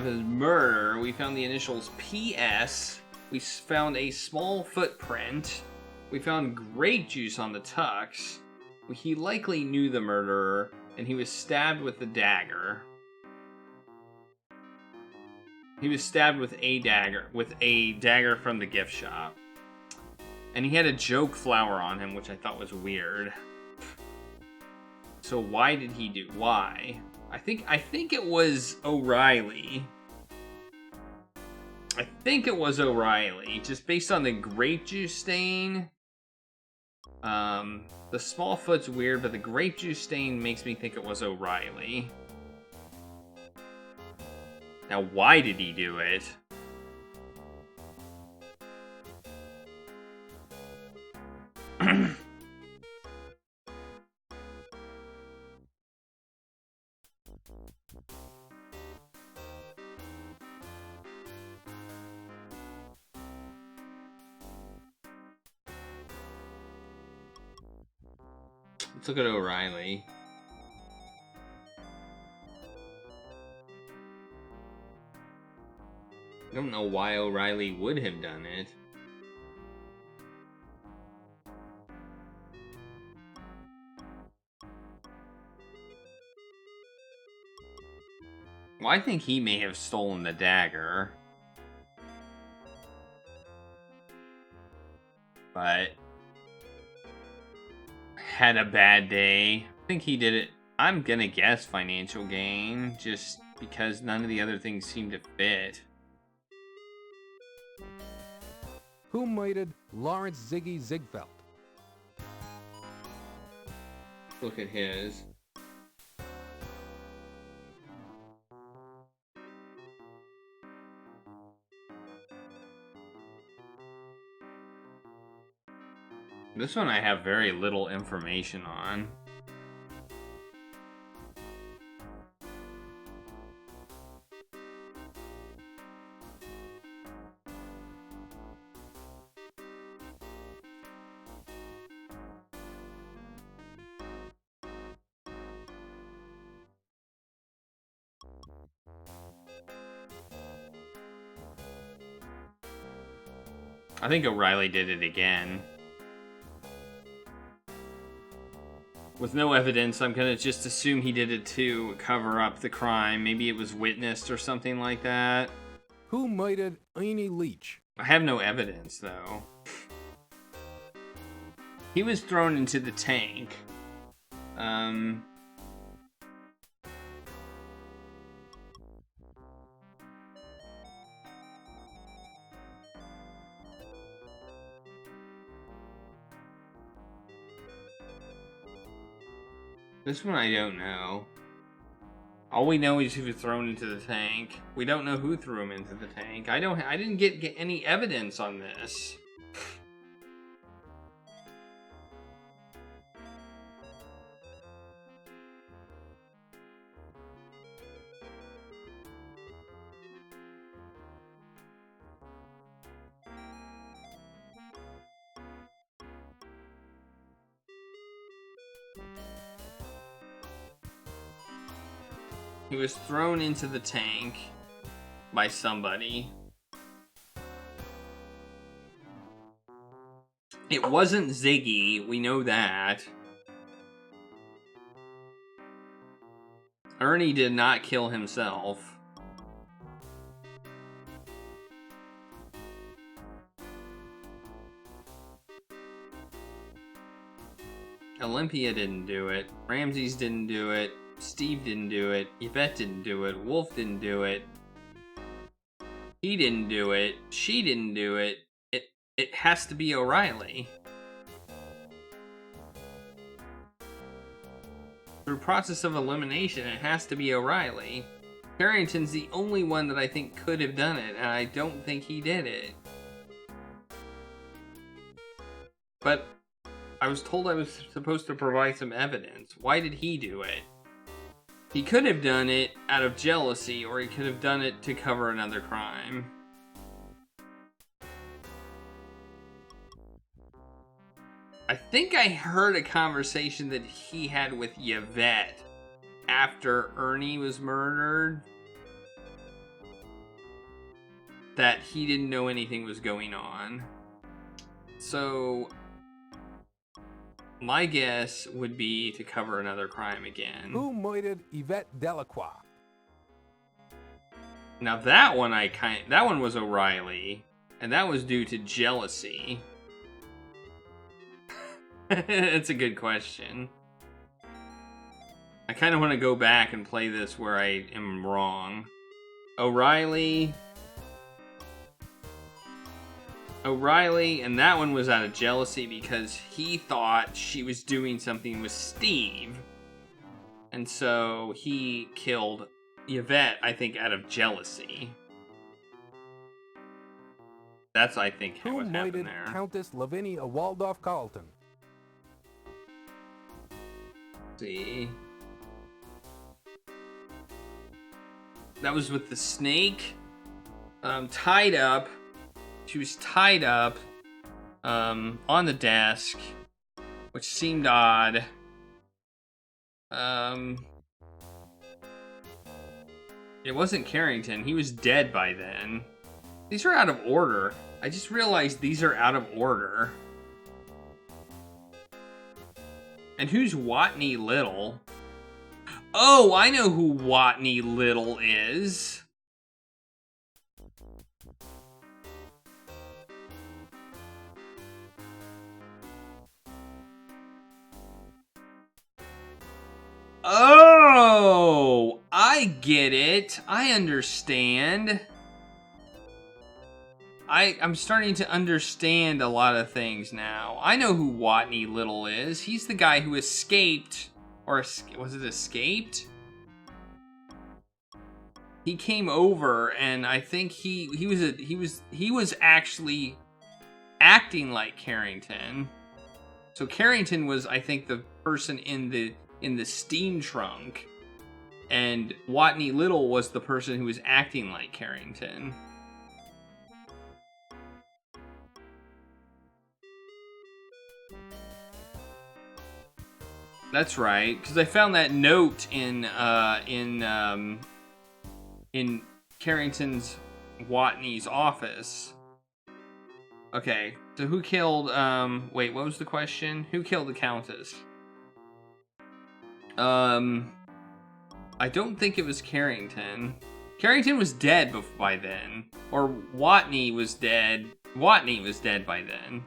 Speaker 1: his murder. We found the initials PS. We found a small footprint. We found grape juice on the tux. He likely knew the murderer, and he was stabbed with the dagger. He was stabbed with a dagger from the gift shop. And he had a joke flower on him, which I thought was weird. So why did he do? Why? I think it was O'Reilly. I think it was O'Reilly, just based on the grape juice stain. The small foot's weird, but the grape juice stain makes me think it was O'Reilly. Now, why did he do it? Let's look at O'Reilly. I don't know why O'Reilly would have done it. Well, I think he may have stolen the dagger. But had a bad day. I think he did it. I'm gonna guess financial gain, just because none of the other things seem to fit.
Speaker 6: Who murdered Lawrence Ziggy Ziegfeld?
Speaker 1: Look at his. This one I have very little information on. I think O'Reilly did it again. With no evidence, I'm gonna just assume he did it to cover up the crime. Maybe it was witnessed or something like that.
Speaker 6: Who murdered Ernie Leach?
Speaker 1: I have no evidence, though. He was thrown into the tank. This one I don't know. All we know is he was thrown into the tank. We don't know who threw him into the tank. I didn't get any evidence on this. He was thrown into the tank by somebody. It wasn't Ziggy, we know that. Ernie did not kill himself. Olympia didn't do it. Ramses didn't do it. Steve didn't do it. Yvette didn't do it. Wolf didn't do it. He didn't do it. She didn't do it. It has to be O'Reilly. Through process of elimination, it has to be O'Reilly. Carrington's the only one that I think could have done it, and I don't think he did it. But I was told I was supposed to provide some evidence. Why did he do it? He could have done it out of jealousy, or he could have done it to cover another crime. I think I heard a conversation that he had with Yvette after Ernie was murdered, that he didn't know anything was going on. So my guess would be to cover another crime again.
Speaker 6: Who murdered Yvette Delacroix?
Speaker 1: Now that one was O'Reilly, and that was due to jealousy. That's a good question. I kind of want to go back and play this where I am wrong. O'Reilly, and that one was out of jealousy because he thought she was doing something with Steve. And so he killed Yvette, I think, out of jealousy. That's, I think, what happened there.
Speaker 6: Countess Lavinia Waldorf Carlton?
Speaker 1: See. That was with the snake. Tied up. She was tied up on the desk, which seemed odd. It wasn't Carrington. He was dead by then. These are out of order. I just realized these are out of order. And who's Watney Little? Oh, I know who Watney Little is. Oh, I get it. I understand. I'm starting to understand a lot of things now. I know who Watney Little is. He's the guy who escaped, or was it escaped? He came over, and I think he was actually acting like Carrington. So Carrington was, I think, the person in the steam trunk, and Watney Little was the person who was acting like Carrington. That's right, because I found that note in Carrington's Watney's office. Okay, so who killed? Wait, what was the question? Who killed the Countess? I don't think it was Carrington. Carrington was dead by then, or Watney was dead. Watney was dead by then,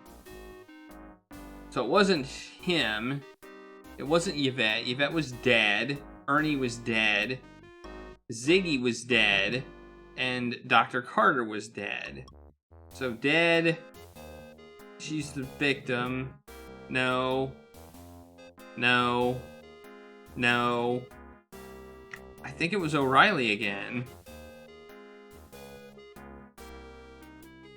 Speaker 1: so it wasn't him. It wasn't Yvette. Yvette was dead. Ernie was dead. Ziggy was dead. And Dr. Carter was dead. So dead. She's the victim. No. No. No. I think it was O'Reilly again.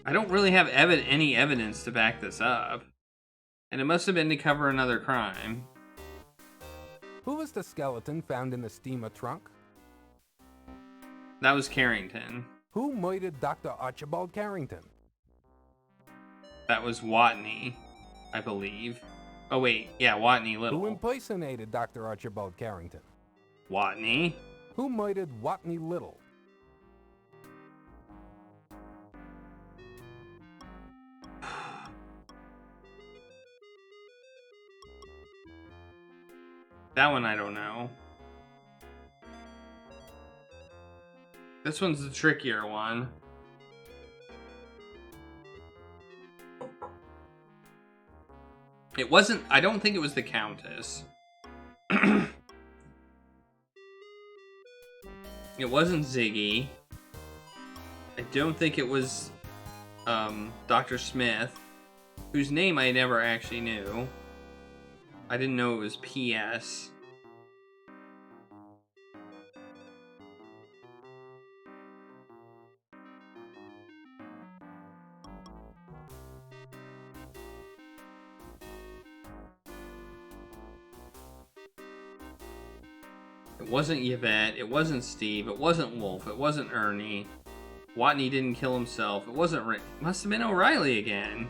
Speaker 1: I don't really have any evidence to back this up. And it must have been to cover another crime.
Speaker 6: Who was the skeleton found in the steamer trunk?
Speaker 1: That was Carrington.
Speaker 6: Who murdered Dr. Archibald Carrington?
Speaker 1: That was Watney, I believe. Oh wait, yeah, Watney Little.
Speaker 6: Who impersonated Dr. Archibald Carrington?
Speaker 1: Watney.
Speaker 6: Who murdered Watney Little?
Speaker 1: That one I don't know. This one's the trickier one. It wasn't, I don't think it was the Countess. It wasn't Ziggy. I don't think it was Dr. Smith, whose name I never actually knew. I didn't know it was P.S. It wasn't Yvette, it wasn't Steve, it wasn't Wolf, it wasn't Ernie. Watney didn't kill himself, it wasn't Rick. Must have been O'Reilly again.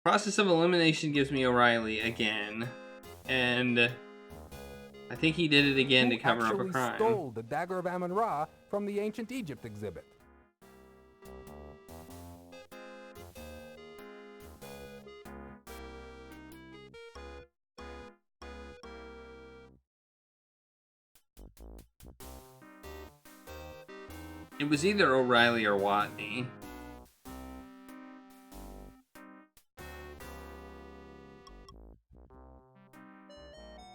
Speaker 1: Process of elimination gives me O'Reilly again. And I think he did it again to cover up a crime.
Speaker 6: Who stole the Dagger of Amon-Ra from the Ancient Egypt exhibit?
Speaker 1: It was either O'Reilly or Watney.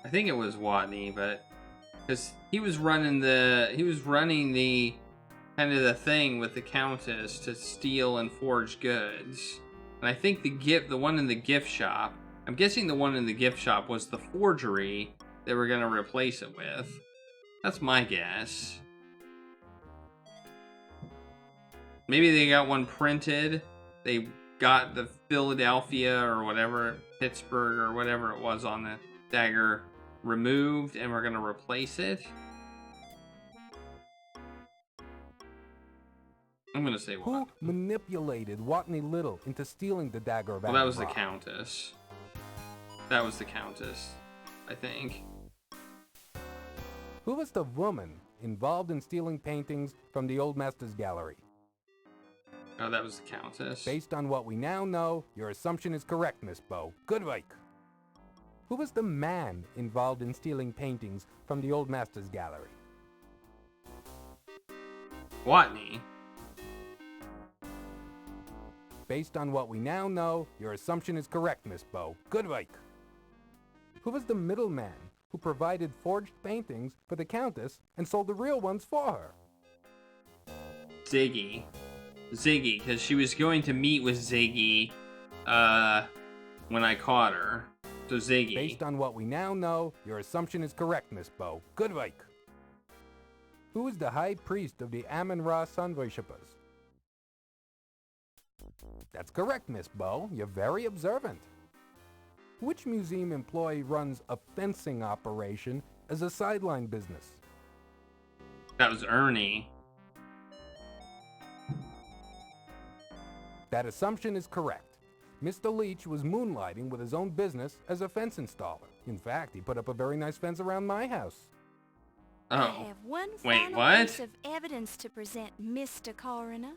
Speaker 1: I think it was Watney, but because he was running the kind of the thing with the Countess to steal and forge goods. And I think the one in the gift shop, I'm guessing the one in the gift shop was the forgery they were gonna replace it with. That's my guess. Maybe they got one printed. They got the Philadelphia or whatever, Pittsburgh or whatever it was on the dagger removed, and we're gonna replace it. I'm gonna say
Speaker 6: Who manipulated Watney Little into stealing the Dagger of Amon-Ra?
Speaker 1: Well, that was the Countess. That was the Countess, I think.
Speaker 6: Who was the woman involved in stealing paintings from the Old Masters Gallery?
Speaker 1: Oh, that was the Countess.
Speaker 6: Based on what we now know, your assumption is correct, Miss Bow. Good work. Who was the man involved in stealing paintings from the Old Masters Gallery?
Speaker 1: Watney.
Speaker 6: Based on what we now know, your assumption is correct, Miss Bow. Good work. Who was the middleman who provided forged paintings for the Countess and sold the real ones for her?
Speaker 1: Ziggy, because she was going to meet with Ziggy when I caught her. So Ziggy.
Speaker 6: Based on what we now know, your assumption is correct, Miss Bow. Good work. Who is the high priest of the Amon-Ra sun worshippers? That's correct, Miss Bow. You're very observant. Which museum employee runs a fencing operation as a sideline business?
Speaker 1: That was Ernie.
Speaker 6: That assumption is correct. Mr. Leach was moonlighting with his own business as a fence installer. In fact, he put up a very nice fence around my house.
Speaker 1: Oh.
Speaker 5: I have one
Speaker 1: Wait,
Speaker 5: final
Speaker 1: what?
Speaker 5: piece of evidence to present, Mr. Coroner.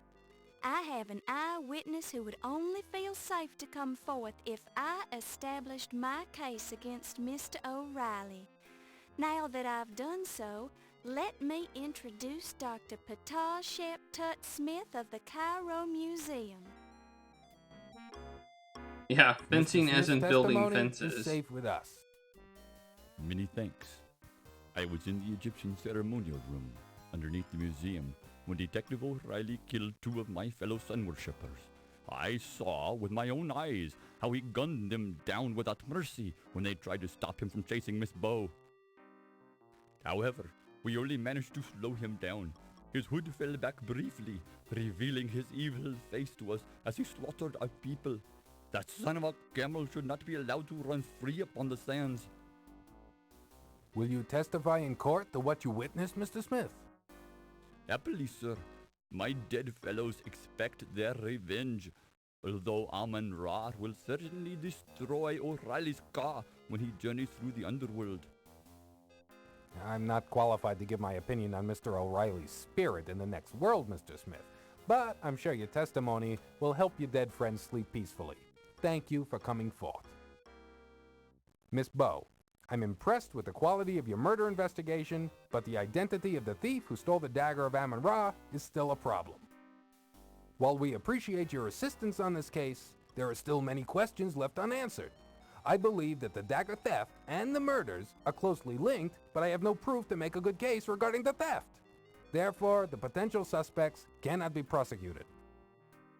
Speaker 5: I have an eyewitness who would only feel safe to come forth if I established my case against Mr. O'Reilly. Now that I've done so, let me introduce Dr. Patah Shep-Tut Smith of the Cairo Museum.
Speaker 1: Yeah, fencing
Speaker 6: Mr.
Speaker 1: as in
Speaker 6: Smith's
Speaker 1: building
Speaker 6: testimony
Speaker 1: fences.
Speaker 6: is safe with us.
Speaker 7: Many thanks. I was in the Egyptian ceremonial room underneath the museum when Detective O'Reilly killed 2 of my fellow sun worshippers. I saw with my own eyes how he gunned them down without mercy when they tried to stop him from chasing Miss Bow. However, we only managed to slow him down. His hood fell back briefly, revealing his evil face to us as he slaughtered our people. That son of a camel should not be allowed to run free upon the sands.
Speaker 6: Will you testify in court to what you witnessed, Mr. Smith?
Speaker 7: Happily, sir. My dead fellows expect their revenge, although Amon-Ra will certainly destroy O'Reilly's car when he journeys through the underworld.
Speaker 6: I'm not qualified to give my opinion on Mr. O'Reilly's spirit in the next world, Mr. Smith, but I'm sure your testimony will help your dead friend sleep peacefully. Thank you for coming forth. Miss Bow, I'm impressed with the quality of your murder investigation, but the identity of the thief who stole the dagger of Amon-Ra is still a problem. While we appreciate your assistance on this case, there are still many questions left unanswered. I believe that the dagger theft and the murders are closely linked, but I have no proof to make a good case regarding the theft. Therefore, the potential suspects cannot be prosecuted.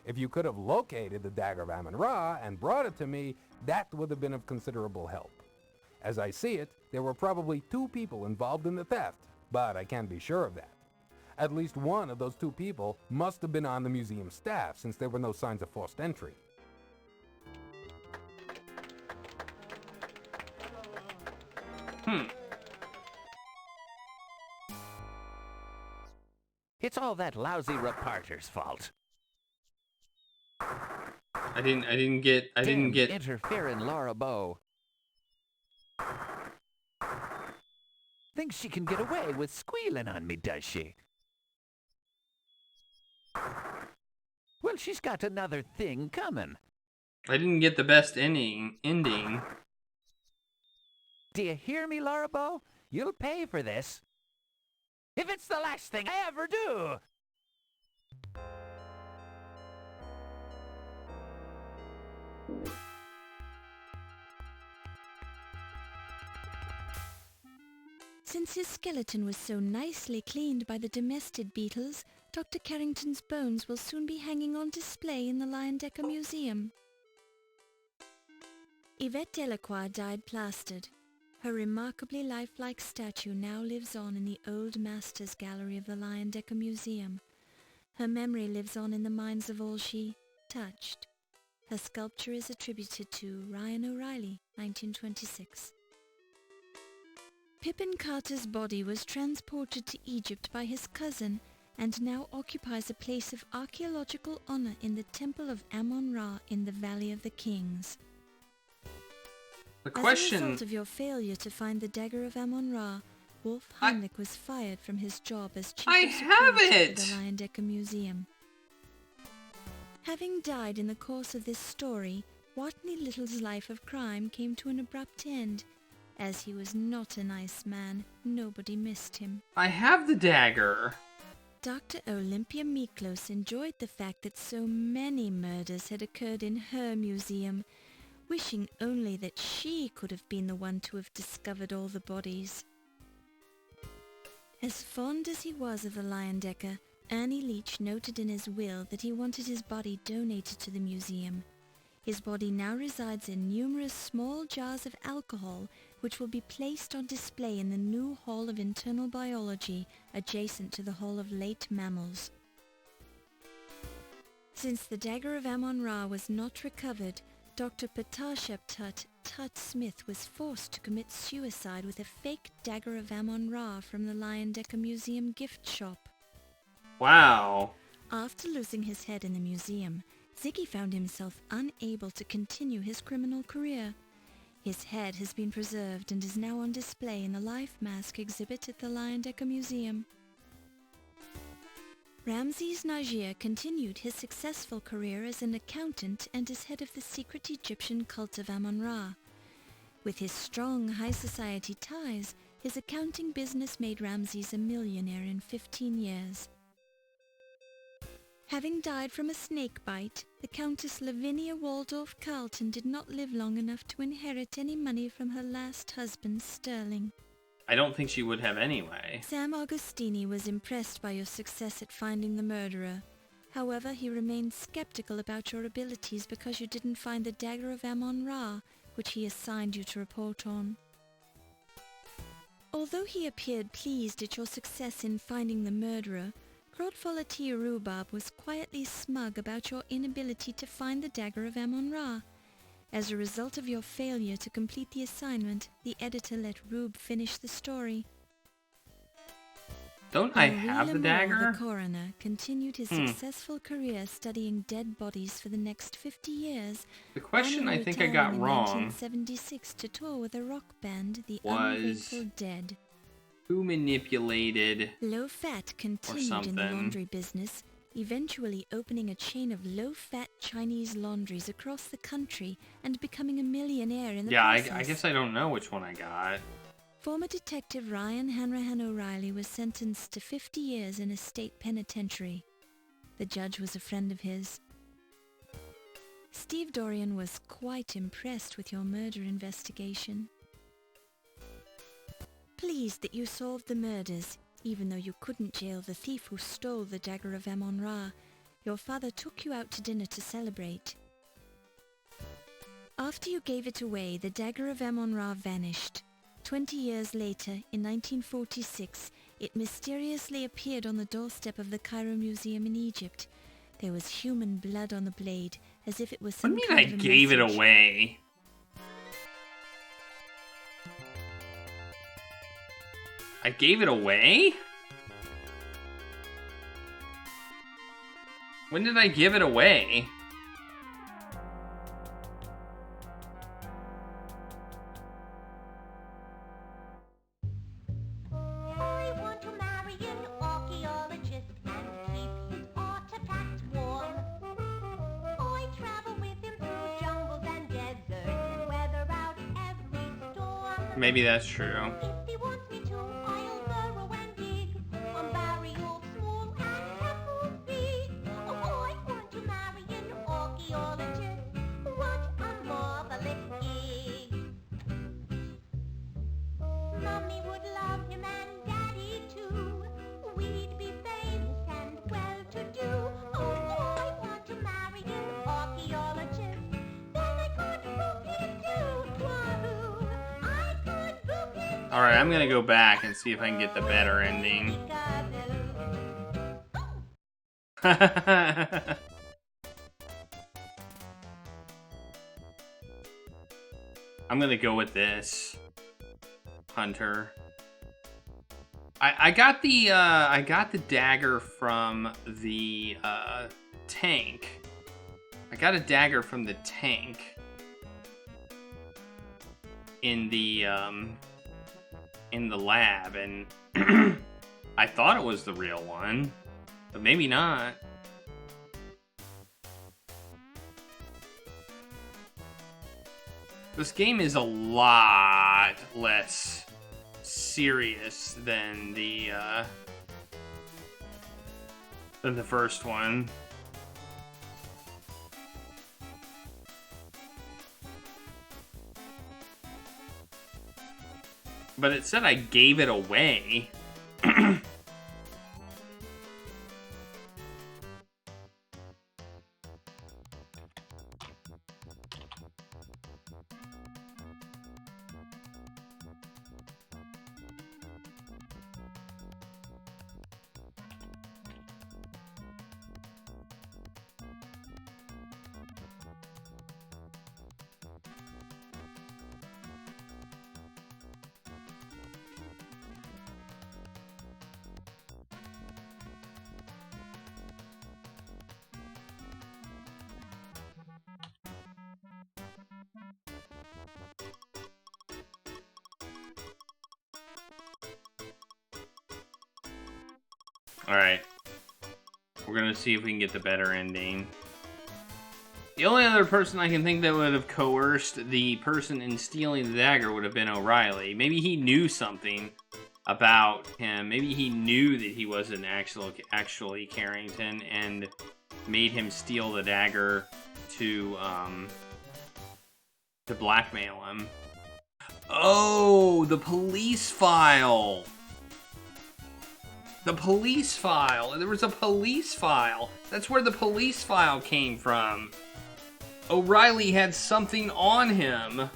Speaker 6: If you could have located the dagger of Amon-Ra and brought it to me, that would have been of considerable help. As I see it, there were probably 2 people involved in the theft, but I can't be sure of that. At least one of those 2 people must have been on the museum staff, since there were no signs of forced entry.
Speaker 8: It's all that lousy reporter's fault.
Speaker 1: I didn't get
Speaker 8: Interfering Laura Bow. Thinks she can get away with squealing on me, does she? Well, she's got another thing coming.
Speaker 1: I didn't get the best ending.
Speaker 8: Do you hear me, Laura Bow? You'll pay for this. If it's the last thing I ever do.
Speaker 2: Since his skeleton was so nicely cleaned by the domestic beetles, Dr. Carrington's bones will soon be hanging on display in the Leyendecker Museum. Yvette Delacroix died plastered. Her remarkably lifelike statue now lives on in the Old Masters Gallery of the Leyendecker Museum. Her memory lives on in the minds of all she touched. Her sculpture is attributed to Ryan O'Reilly, 1926. Pippin Carter's body was transported to Egypt by his cousin and now occupies a place of archaeological honor in the Temple of Amon-Ra in the Valley of the Kings.
Speaker 1: The question...
Speaker 2: As a result of your failure to find the dagger of Amon-Ra, Wolf Heinrich was fired from his job as chief of security for the Leyendecker Museum. Having died in the course of this story, Watney Little's life of crime came to an abrupt end. As he was not a nice man, nobody missed him.
Speaker 1: I have the dagger.
Speaker 2: Dr. Olympia Miklos enjoyed the fact that so many murders had occurred in her museum, wishing only that she could have been the one to have discovered all the bodies. As fond as he was of the Leyendecker, Ernie Leach noted in his will that he wanted his body donated to the museum. His body now resides in numerous small jars of alcohol, which will be placed on display in the new Hall of Internal Biology, adjacent to the Hall of Late Mammals. Since the dagger of Amon-Ra was not recovered, Dr. Patashep Tut Smith was forced to commit suicide with a fake dagger of Amon-Ra from the Leyendecker Museum gift shop.
Speaker 1: Wow.
Speaker 2: After losing his head in the museum, Ziggy found himself unable to continue his criminal career. His head has been preserved and is now on display in the Life Mask exhibit at the Leyendecker Museum. Ramses Najir continued his successful career as an accountant and as head of the secret Egyptian cult of Amon-Ra. With his strong high society ties, his accounting business made Ramses a millionaire in 15 years. Having died from a snake bite, the Countess Lavinia Waldorf Carlton did not live long enough to inherit any money from her last husband, Sterling.
Speaker 1: I don't think she would have anyway.
Speaker 2: Sam Augustini was impressed by your success at finding the murderer. However, he remained skeptical about your abilities because you didn't find the dagger of Amon-Ra, which he assigned you to report on. Although he appeared pleased at your success in finding the murderer, Grodfolati Rhubarb was quietly smug about your inability to find the dagger of Amon-Ra. As a result of your failure to complete the assignment, the editor let Rube finish the story.
Speaker 1: Don't I have the dagger?
Speaker 2: The coroner continued his successful career studying dead bodies for the next 50 years.
Speaker 1: The question I think I got wrong
Speaker 2: in 1976 to tour with a rock band, the Ungrateful Dead.
Speaker 1: Who manipulated
Speaker 2: Low-fat continued in the
Speaker 1: something.
Speaker 2: laundry business, eventually opening a chain of low-fat Chinese laundries across the country and becoming a millionaire in the process.
Speaker 1: I guess I don't know which one I got.
Speaker 2: Former Detective Ryan Hanrahan O'Reilly was sentenced to 50 years in a state penitentiary. The judge was a friend of his. Steve Dorian was quite impressed with your murder investigation. Pleased that you solved the murders, even though you couldn't jail the thief who stole the Dagger of Amon Ra, your father took you out to dinner to celebrate. After you gave it away, the Dagger of Amon Ra vanished. 20 years later, in 1946, it mysteriously appeared on the doorstep of the Cairo Museum in Egypt. There was human blood on the blade, as if it was
Speaker 1: What
Speaker 2: some
Speaker 1: do you
Speaker 2: kind
Speaker 1: mean I
Speaker 2: of a
Speaker 1: gave it
Speaker 2: message.
Speaker 1: away? I gave it away? When did I give it away?
Speaker 9: I want to marry an archaeologist and keep his artifacts warm. I travel with him through jungles and deserts and weather out every storm.
Speaker 1: Maybe that's true.
Speaker 9: If he wants me to, I'll burrow and dig on burial small and careful feet. Oh, I want to marry an archaeologist. What a marvelous gig. Mommy would love him and Daddy too. We'd be famous and well-to-do. Oh, I want to marry an archaeologist. Then I could book it too. Wahoo! I could book it.
Speaker 1: Alright, I'm gonna go back and see if I can get the better ending. I'm gonna go with this. Hunter. I got the dagger from the tank. I got a dagger from the tank in the lab, and I thought it was the real one, but maybe not. This game is a lot less serious than the first one. But it said I gave it away. Alright. We're gonna see if we can get the better ending. The only other person I can think that would have coerced the person in stealing the dagger would have been O'Reilly. Maybe he knew something about him. Maybe he knew that he wasn't actually Carrington and made him steal the dagger to blackmail him. Oh, the police file! The police file! There was a police file! That's where the police file came from! O'Reilly had something on him!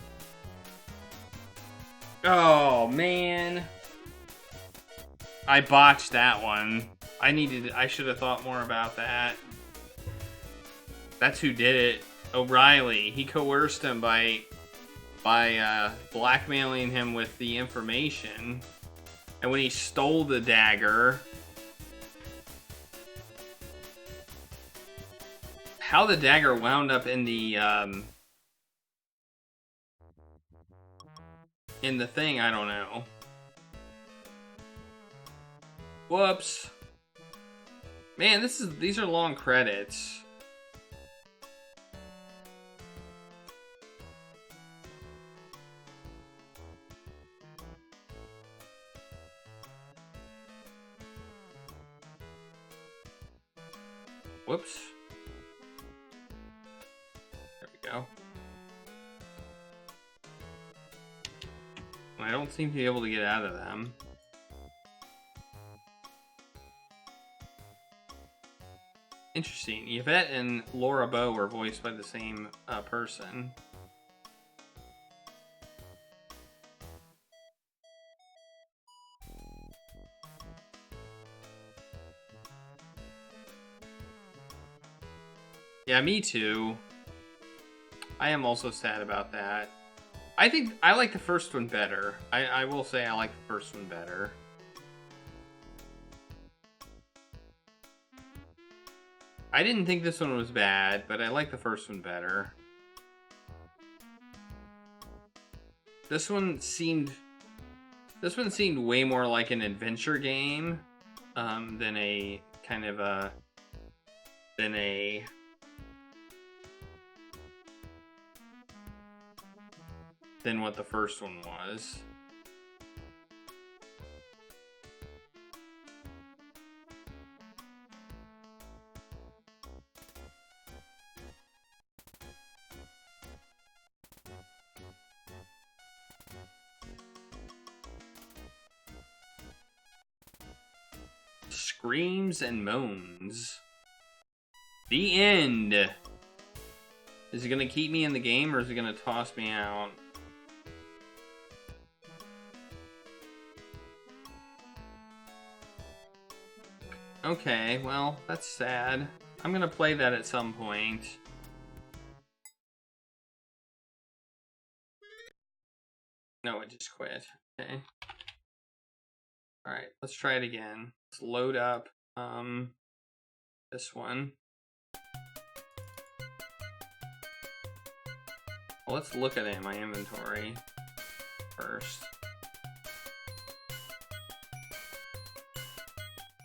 Speaker 1: Oh, man. I botched that one. I should have thought more about that. That's who did it. O'Reilly. He coerced him by blackmailing him with the information. And when he stole the dagger, how the dagger wound up in the thing, I don't know. Whoops. Man, these are long credits. Whoops. There we go. I don't seem to be able to get out of them. Interesting. Yvette and Laura Bow were voiced by the same person. Yeah, me too. I am also sad about that. I think I like the first one better. I will say I like the first one better. I didn't think this one was bad, but I like the first one better. This one seemed way more like an adventure game than a kind of a than what the first one was. Screams and moans. The end. Is it gonna keep me in the game or is it gonna toss me out? Okay, well, that's sad. I'm gonna play that at some point. No, it just quit. Okay. Alright, let's try it again. Let's load up this one. Well, let's look at it in my inventory first.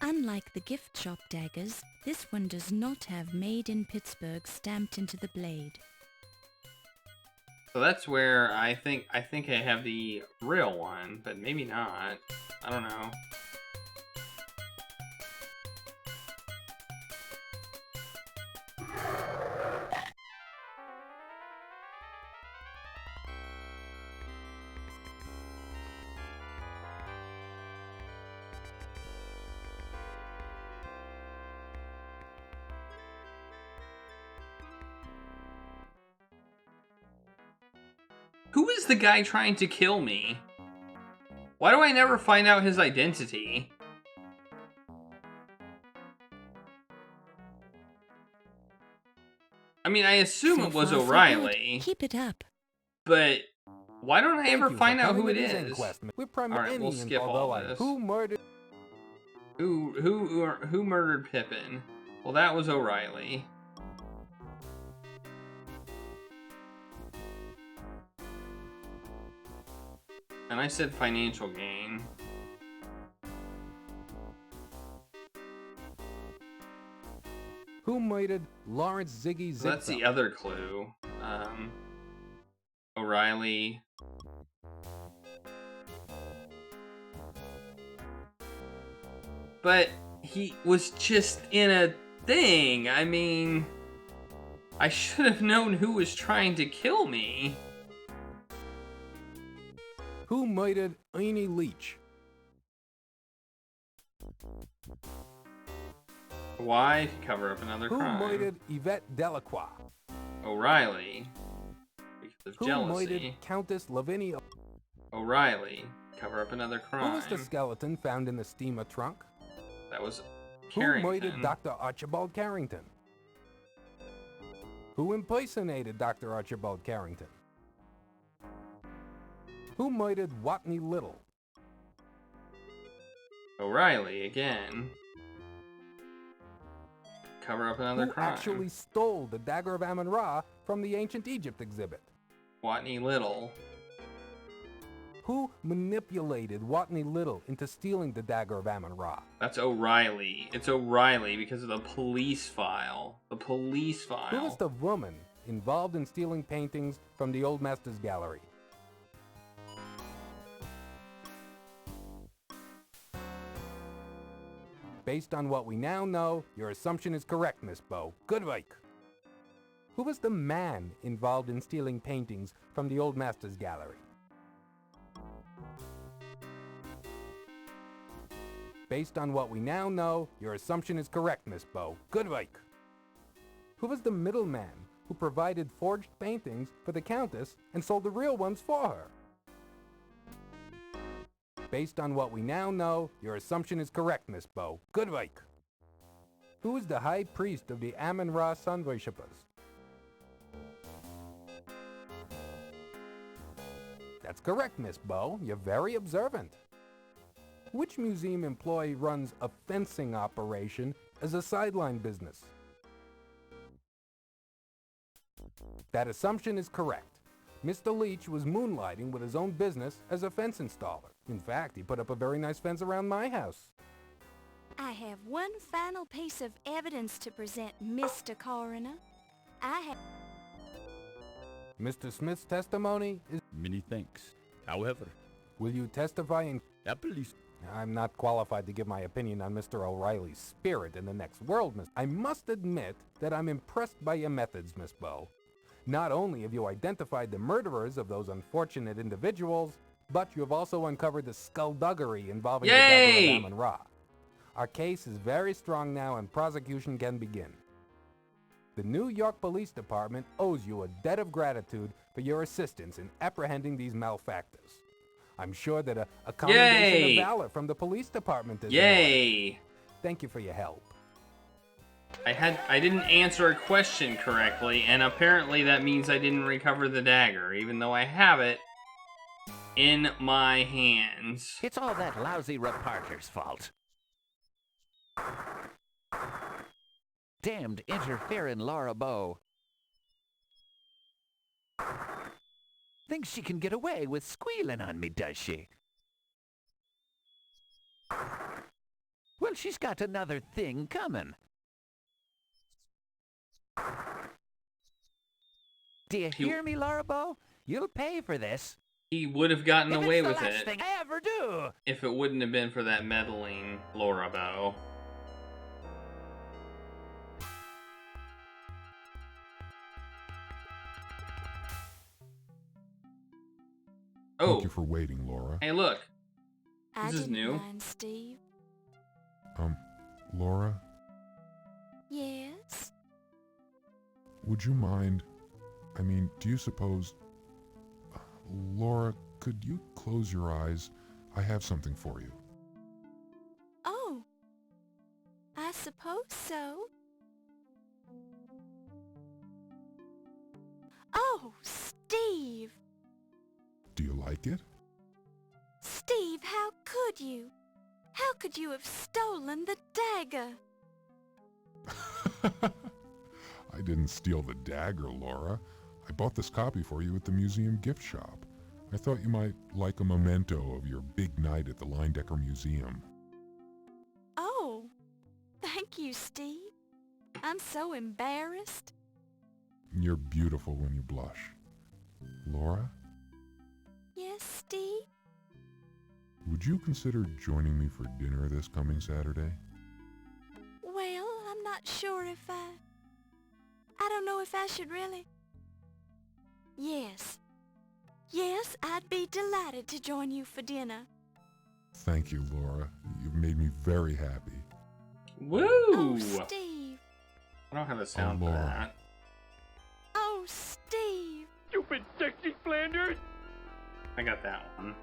Speaker 2: Unlike the gift shop daggers, this one does not have Made in Pittsburgh stamped into the blade.
Speaker 1: So that's where I think I have the real one, but maybe not. I don't know. Who is the guy trying to kill me? Why do I never find out his identity? I mean, I assume
Speaker 2: So
Speaker 1: it was
Speaker 2: far, so
Speaker 1: O'Reilly,
Speaker 2: good. Keep it up.
Speaker 1: but why don't I ever
Speaker 6: Thank you
Speaker 1: find
Speaker 6: for
Speaker 1: out who
Speaker 6: coming
Speaker 1: it
Speaker 6: to this
Speaker 1: is?
Speaker 6: inquest. We're
Speaker 1: Alright, we'll skip all this.
Speaker 6: Who murdered?
Speaker 1: Who murdered Pippin? Well, that was O'Reilly. And I said financial gain.
Speaker 6: Who murdered Lawrence Ziggy Ziegfeld?
Speaker 1: So that's the other clue. O'Reilly. But he was just in a thing. I mean, I should have known who was trying to kill me.
Speaker 6: Who murdered Ernie Leach?
Speaker 1: Why? To cover up another
Speaker 6: Who
Speaker 1: crime.
Speaker 6: murdered Yvette Delacroix?
Speaker 1: O'Reilly. Because of
Speaker 6: Who
Speaker 1: jealousy.
Speaker 6: murdered Countess Lavinia?
Speaker 1: O'Reilly. Cover up another crime.
Speaker 6: Who was the skeleton found in the steamer trunk?
Speaker 1: That was
Speaker 6: Who
Speaker 1: Carrington.
Speaker 6: murdered Dr. Archibald Carrington? Who impersonated Dr. Archibald Carrington? Who murdered Watney Little?
Speaker 1: O'Reilly again. Cover up another
Speaker 6: Who
Speaker 1: crime.
Speaker 6: actually stole the Dagger of Amon-Ra from the Ancient Egypt exhibit?
Speaker 1: Watney Little.
Speaker 6: Who manipulated Watney Little into stealing the Dagger of Amon Ra?
Speaker 1: That's O'Reilly. It's O'Reilly because of the police file. The police file.
Speaker 6: Who was the woman involved in stealing paintings from the Old Masters Gallery? Based on what we now know, your assumption is correct, Miss Bow. Good work. Who was the man involved in stealing paintings from the Old Masters Gallery? Based on what we now know, your assumption is correct, Miss Bow. Good work. Who was the middleman who provided forged paintings for the Countess and sold the real ones for her? Based on what we now know, your assumption is correct, Miss Bow. Good work. Who is the high priest of the Amon Ra sun worshippers? That's correct, Miss Bow. You're very observant. Which museum employee runs a fencing operation as a sideline business? That assumption is correct. Mr. Leach was moonlighting with his own business as a fence installer. In fact, he put up a very nice fence around my house.
Speaker 5: I have one final piece of evidence to present, Mr. Coroner.
Speaker 6: Mr. Smith's testimony is...
Speaker 7: Many thanks. However,
Speaker 6: Will you testify in...
Speaker 7: happily...
Speaker 6: I'm not qualified to give my opinion on Mr. O'Reilly's spirit in the next world, Miss... I must admit that I'm impressed by your methods, Miss Bow. Not only have you identified the murderers of those unfortunate individuals, but you have also uncovered the skullduggery involving the Dagger of Amon Ra. Our case is very strong now and prosecution can begin. The New York Police Department owes you a debt of gratitude for your assistance in apprehending these malefactors. I'm sure that a commendation of valor from the police department is in order. Thank you for your help.
Speaker 1: I didn't answer a question correctly, and apparently that means I didn't recover the dagger, even though I have it in my hands.
Speaker 8: It's all that lousy reporter's fault. Damned interfering Laura Bow. Thinks she can get away with squealing on me, does she? Well, she's got another thing coming. Do you hear me, Laura Bow? You'll pay for this.
Speaker 1: He would have gotten away with
Speaker 8: It's the last
Speaker 1: it
Speaker 8: thing I ever do.
Speaker 1: if it wouldn't have been for that meddling Laura Bow. Oh,
Speaker 3: Thank you for waiting, Laura.
Speaker 1: hey, look.
Speaker 5: I
Speaker 1: This is
Speaker 5: didn't
Speaker 1: new.
Speaker 5: mind, Steve.
Speaker 3: Laura,
Speaker 5: Yes?
Speaker 3: would you mind... I mean, do you suppose... Laura, could you close your eyes? I have something for you.
Speaker 5: Oh, I suppose so. Oh, Steve!
Speaker 3: Do you like it?
Speaker 5: Steve, how could you? How could you have stolen the dagger?
Speaker 3: I didn't steal the dagger, Laura. I bought this copy for you at the museum gift shop. I thought you might like a memento of your big night at the Leyendecker Museum.
Speaker 5: Oh, thank you, Steve. I'm so embarrassed.
Speaker 3: You're beautiful when you blush. Laura,
Speaker 5: Yes, Steve?
Speaker 3: would you consider joining me for dinner this coming Saturday?
Speaker 5: Well, I'm not sure if I don't know if I should really. Yes. Yes, I'd be delighted to join you for dinner.
Speaker 3: Thank you, Laura. You've made me very happy.
Speaker 1: Woo!
Speaker 5: Oh, Steve.
Speaker 1: I don't have a sound for
Speaker 3: Laura.
Speaker 1: that.
Speaker 5: Oh, Steve.
Speaker 7: Stupid sexy Flanders!
Speaker 1: I got that one.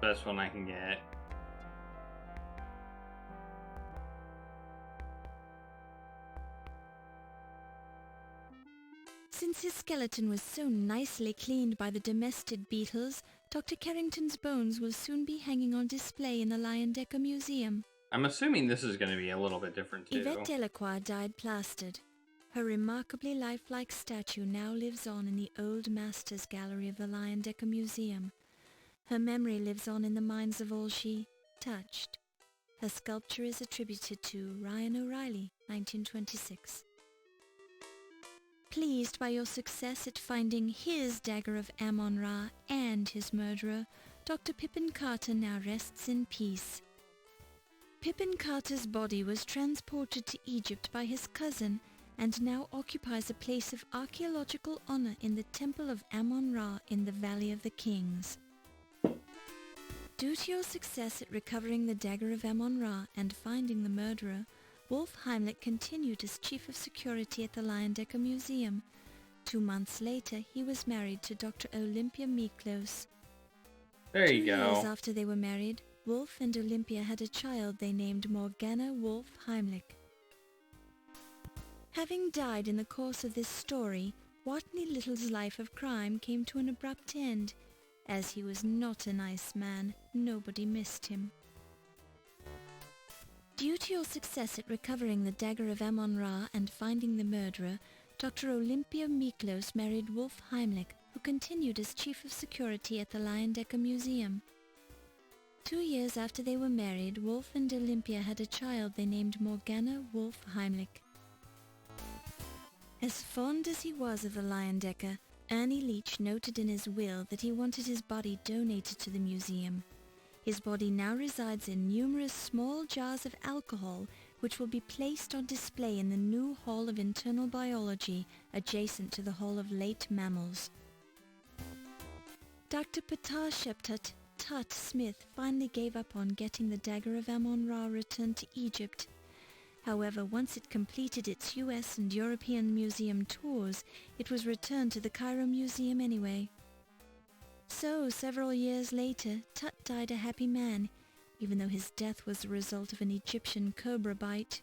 Speaker 1: Best one I can get.
Speaker 2: Since his skeleton was so nicely cleaned by the domestic beetles, Dr. Carrington's bones will soon be hanging on display in the Leyendecker Museum.
Speaker 1: I'm assuming this is going to be a little bit different too.
Speaker 2: Yvette Delacroix died plastered. Her remarkably lifelike statue now lives on in the Old Masters Gallery of the Leyendecker Museum. Her memory lives on in the minds of all she touched. Her sculpture is attributed to Ryan O'Reilly, 1926. Pleased by your success at finding his dagger of Amon Ra and his murderer, Dr. Pippin Carter now rests in peace. Pippin Carter's body was transported to Egypt by his cousin and now occupies a place of archaeological honor in the Temple of Amon Ra in the Valley of the Kings. Due to your success at recovering the dagger of Amon Ra and finding the murderer, Wolf Heimlich continued as chief of security at the Leyendecker Museum. 2 months later, he was married to Dr. Olympia Miklos.
Speaker 1: There you
Speaker 2: 2 years
Speaker 1: go.
Speaker 2: after they were married, Wolf and Olympia had a child they named Morgana Wolf Heimlich. Having died in the course of this story, Watney Little's life of crime came to an abrupt end. As he was not a nice man, nobody missed him. Due to your success at recovering the dagger of Amon Ra and finding the murderer, Dr. Olympia Miklos married Wolf Heimlich, who continued as chief of security at the Leyendecker Museum. 2 years after they were married, Wolf and Olympia had a child they named Morgana Wolf Heimlich. As fond as he was of the Leyendecker, Ernie Leach noted in his will that he wanted his body donated to the museum. His body now resides in numerous small jars of alcohol, which will be placed on display in the new Hall of Internal Biology, adjacent to the Hall of Late Mammals. Dr. Patar Sheptut Tut Smith finally gave up on getting the dagger of Amon Ra returned to Egypt. However, once it completed its US and European museum tours, it was returned to the Cairo Museum anyway. So, several years later, Tut died a happy man, even though his death was the result of an Egyptian cobra bite.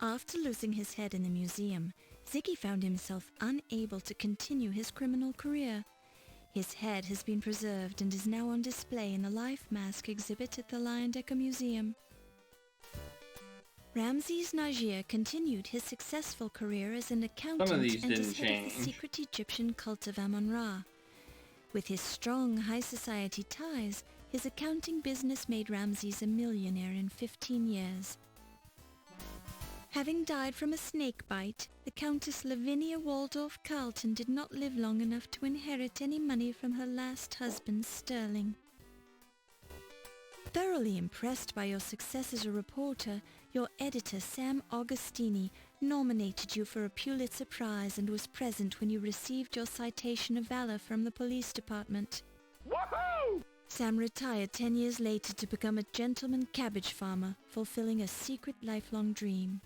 Speaker 2: After losing his head in the museum, Ziggy found himself unable to continue his criminal career. His head has been preserved and is now on display in the life mask exhibit at the Leyendecker Museum. Ramses Najir continued his successful career as an accountant and
Speaker 1: these
Speaker 2: as
Speaker 1: didn't
Speaker 2: head of the
Speaker 1: change.
Speaker 2: secret Egyptian cult of Amon Ra. With his strong high society ties, his accounting business made Ramses a millionaire in 15 years. Having died from a snake bite, the Countess Lavinia Waldorf Carlton did not live long enough to inherit any money from her last husband, Sterling. Thoroughly impressed by your success as a reporter, your editor, Sam Augustini, nominated you for a Pulitzer Prize and was present when you received your Citation of Valor from the police department.
Speaker 4: Woohoo!
Speaker 2: Sam retired 10 years later to become a gentleman cabbage farmer, fulfilling a secret lifelong dream.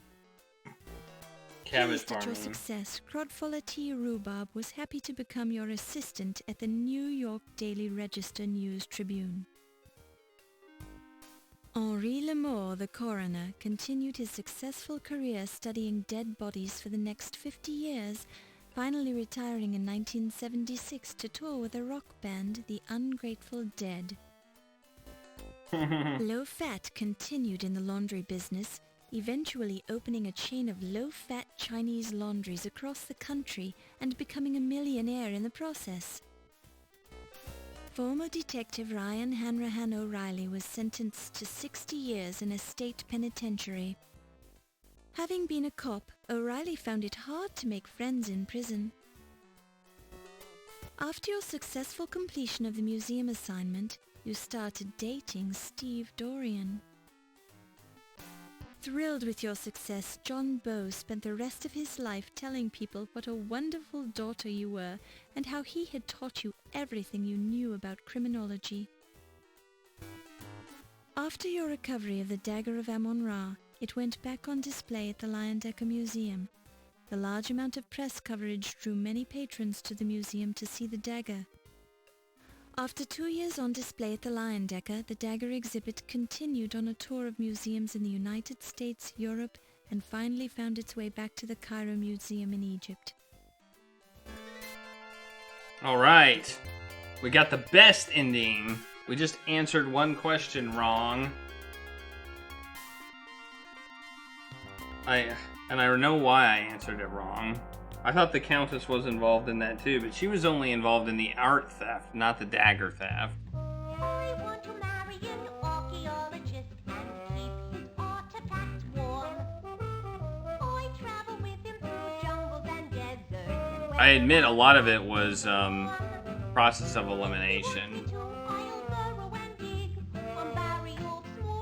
Speaker 1: Cabbage
Speaker 2: Pleased at your
Speaker 1: farming.
Speaker 2: success, Crodfoller T. Rhubarb was happy to become your assistant at the New York Daily Register News Tribune. Henri Lemore, the coroner, continued his successful career studying dead bodies for the next 50 years, finally retiring in 1976 to tour with a rock band, the Ungrateful Dead. Low Fat continued in the laundry business, eventually opening a chain of low-fat Chinese laundries across the country and becoming a millionaire in the process. Former Detective Ryan Hanrahan O'Reilly was sentenced to 60 years in a state penitentiary. Having been a cop, O'Reilly found it hard to make friends in prison. After your successful completion of the museum assignment, you started dating Steve Dorian. Thrilled with your success, John Bow spent the rest of his life telling people what a wonderful daughter you were and how he had taught you everything you knew about criminology. After your recovery of the Dagger of Amon Ra, it went back on display at the Leyendecker Museum. The large amount of press coverage drew many patrons to the museum to see the dagger. After 2 years on display at the Leyendecker, the Dagger exhibit continued on a tour of museums in the United States, Europe, and finally found its way back to the Cairo Museum in Egypt.
Speaker 1: Alright. We got the best ending. We just answered one question wrong. I know why I answered it wrong. I thought the Countess was involved in that too, but she was only involved in the art theft, not the dagger theft.
Speaker 9: I want to marry an archaeologist and keep his artifacts warm. I travel with him through jungles and deserts.
Speaker 1: I admit a lot of it was process of elimination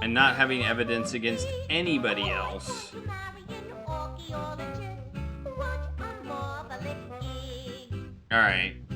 Speaker 1: and not having evidence against anybody else. Alright.